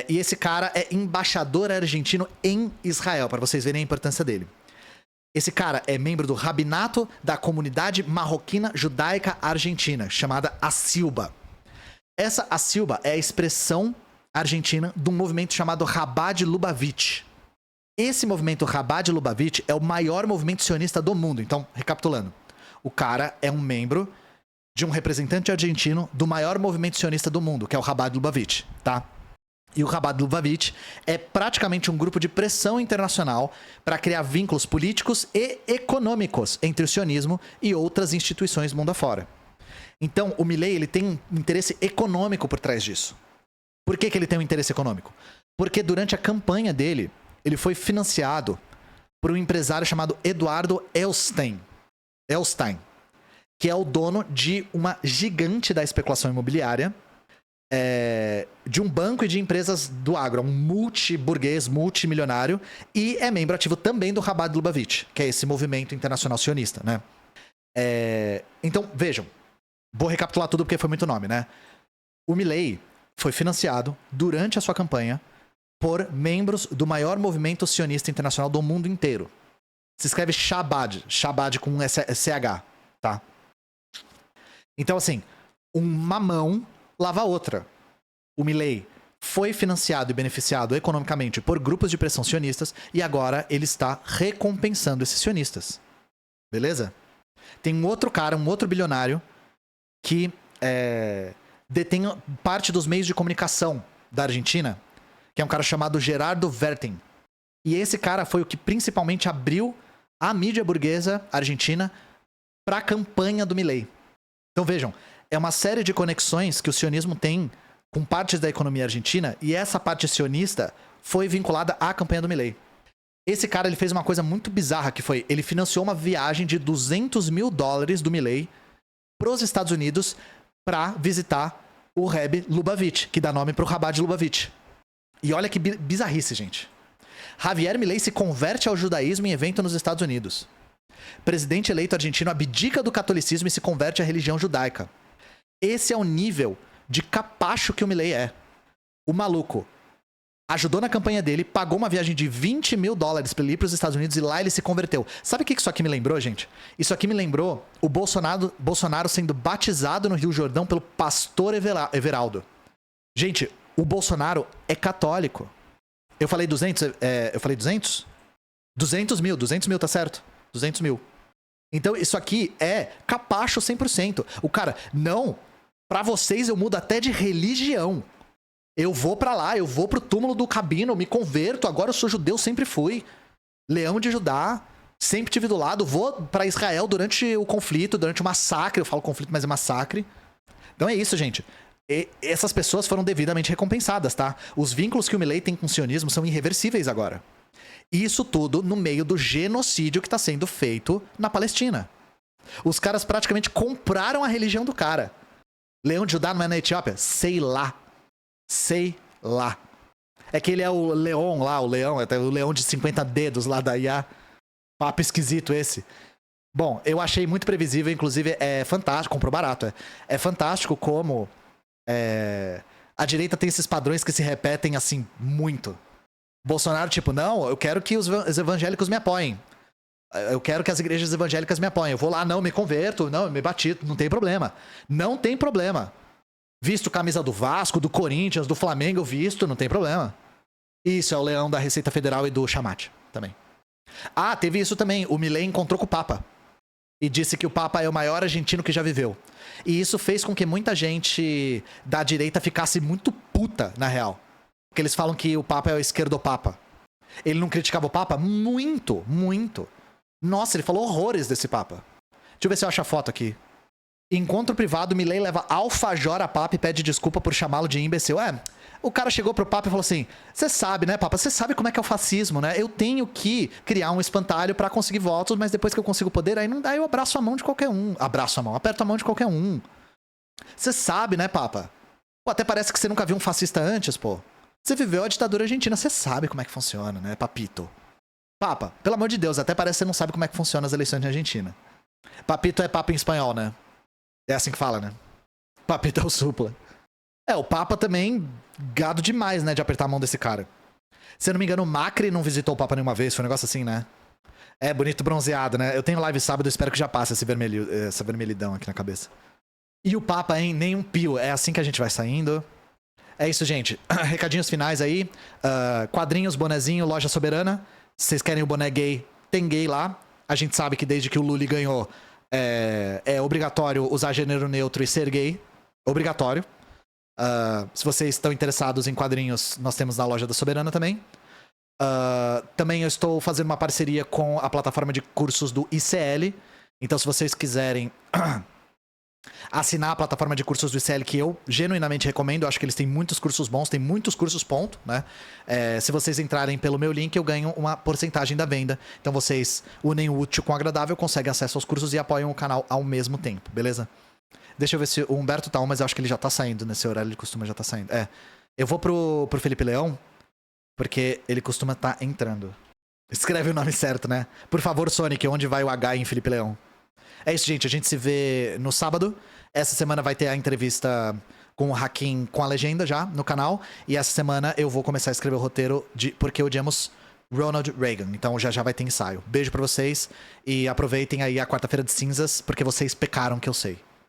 E esse cara é embaixador argentino em Israel, para vocês verem a importância dele. Esse cara é membro do rabinato da comunidade marroquina judaica argentina, chamada ASILBA. Essa ASILBA é a expressão argentina de um movimento chamado Chabad Lubavitch. Esse movimento Chabad Lubavitch é o maior movimento sionista do mundo. Então, recapitulando, o cara é um membro de um representante argentino do maior movimento sionista do mundo, que é o Chabad Lubavitch, tá? E o Chabad Lubavitch é praticamente um grupo de pressão internacional para criar vínculos políticos e econômicos entre o sionismo e outras instituições mundo afora. Então, o Milei, ele tem um interesse econômico por trás disso. Por que ele tem um interesse econômico? Porque durante a campanha dele, ele foi financiado por um empresário chamado Eduardo Elstein, que é o dono de uma gigante da especulação imobiliária, de um banco e de empresas do agro, um multiburguês, multimilionário, e é membro ativo também do Chabad Lubavitch, que é esse movimento internacional sionista, né? Então, vejam, vou recapitular tudo porque foi muito nome, né? O Milei foi financiado durante a sua campanha por membros do maior movimento sionista internacional do mundo inteiro. Se escreve Chabad com CH, tá? Então, assim, uma mão lava a outra. O Milei foi financiado e beneficiado economicamente por grupos de pressão sionistas e agora ele está recompensando esses sionistas. Beleza? Tem um outro cara, um outro bilionário que detém parte dos meios de comunicação da Argentina, que é um cara chamado Gerardo Vertin. E esse cara foi o que principalmente abriu a mídia burguesa argentina para a campanha do Milei. Então vejam, é uma série de conexões que o sionismo tem com partes da economia argentina e essa parte sionista foi vinculada à campanha do Milei. Esse cara, ele fez uma coisa muito bizarra, que foi, ele financiou uma viagem de $200 mil do Milei para os Estados Unidos para visitar o Rebbe Lubavitch, que dá nome para o Chabad Lubavitch. E olha que bizarrice, gente. Javier Milei se converte ao judaísmo em evento nos Estados Unidos. Presidente eleito argentino abdica do catolicismo e se converte à religião judaica. Esse é o nível de capacho que o Milei é. O maluco ajudou na campanha dele, pagou uma viagem de $20 mil para ele ir para os Estados Unidos e lá ele se converteu. Sabe o que isso aqui me lembrou, gente? Isso aqui me lembrou o Bolsonaro sendo batizado no Rio Jordão pelo pastor Everaldo. Gente, o Bolsonaro é católico. Eu falei 200? Eu falei 200? 200 mil, tá certo? 200 mil. Então isso aqui é capacho 100%. O cara, não, pra vocês eu mudo até de religião. Eu vou pra lá, eu vou pro túmulo do Cabino, me converto, agora eu sou judeu, sempre fui. Leão de Judá, sempre tive do lado, vou pra Israel durante o conflito, durante o massacre, eu falo conflito, mas é massacre. Então é isso, gente. E essas pessoas foram devidamente recompensadas, tá? Os vínculos que o Milei tem com o sionismo são irreversíveis agora. E isso tudo no meio do genocídio que está sendo feito na Palestina. Os caras praticamente compraram a religião do cara. Leão de Judá não é na Etiópia? Sei lá. É que ele é o leão lá, o leão de 50 dedos lá da IA. Papo esquisito esse. Bom, eu achei muito previsível, inclusive é fantástico, comprou barato, é fantástico como a direita tem esses padrões que se repetem assim muito. Bolsonaro, tipo, não, eu quero que os evangélicos me apoiem. Eu quero que as igrejas evangélicas me apoiem. Eu vou lá, não, me converto, não, me batizo, não tem problema. Não tem problema. Visto camisa do Vasco, do Corinthians, do Flamengo, visto, não tem problema. Isso é o leão da Receita Federal e do Chamate também. Ah, teve isso também. O Milei encontrou com o Papa. E disse que o Papa é o maior argentino que já viveu. E isso fez com que muita gente da direita ficasse muito puta, na real. Porque eles falam que o Papa é o esquerdopapa. Ele não criticava o Papa? Muito, muito. Nossa, ele falou horrores desse Papa. Deixa eu ver se eu acho a foto aqui. Encontro privado, Milei leva alfajor a Papa e pede desculpa por chamá-lo de imbecil. O cara chegou pro Papa e falou assim: você sabe, né, Papa? Você sabe como é que é o fascismo, né? Eu tenho que criar um espantalho pra conseguir votos, mas depois que eu consigo poder, aí não dá, eu abraço a mão de qualquer um. Abraço a mão, aperto a mão de qualquer um. Você sabe, né, Papa? Pô, até parece que você nunca viu um fascista antes, pô. Você viveu a ditadura argentina, você sabe como é que funciona, né, papito? Papa, pelo amor de Deus, até parece que você não sabe como é que funciona as eleições na Argentina. Papito é papa em espanhol, né? É assim que fala, né? Papito é o supla. O Papa também, gado demais, né, de apertar a mão desse cara. Se eu não me engano, o Macri não visitou o Papa nenhuma vez, foi um negócio assim, né? É, bonito bronzeado, né? Eu tenho live sábado, eu espero que já passe essa vermelhidão aqui na cabeça. E o Papa, hein? Nem um pio. É assim que a gente vai saindo. É isso, gente. Recadinhos finais aí. Quadrinhos, bonezinho, loja soberana. Se vocês querem o boné gay, tem gay lá. A gente sabe que desde que o Lully ganhou, é obrigatório usar gênero neutro e ser gay. Obrigatório. Se vocês estão interessados em quadrinhos, nós temos na loja da Soberana também. Também eu estou fazendo uma parceria com a plataforma de cursos do ICL. Então, se vocês quiserem assinar a plataforma de cursos do ICL, que eu genuinamente recomendo, eu acho que eles têm muitos cursos bons, tem muitos cursos ponto, né? Se vocês entrarem pelo meu link, eu ganho uma porcentagem da venda. Então vocês unem o útil com o agradável, conseguem acesso aos cursos e apoiam o canal ao mesmo tempo, beleza? Deixa eu ver se o Humberto tá on, mas eu acho que ele já tá saindo nesse horário, ele costuma já tá saindo. Eu vou pro Felipe Leão, porque ele costuma tá entrando. Escreve o nome certo, né? Por favor, Sonic, onde vai o H em Felipe Leão? É isso, gente. A gente se vê no sábado. Essa semana vai ter a entrevista com o Hakim com a legenda já no canal. E essa semana eu vou começar a escrever o roteiro de Por que Odiamos Ronald Reagan. Então já vai ter ensaio. Beijo pra vocês e aproveitem aí a quarta-feira de cinzas, porque vocês pecaram que eu sei.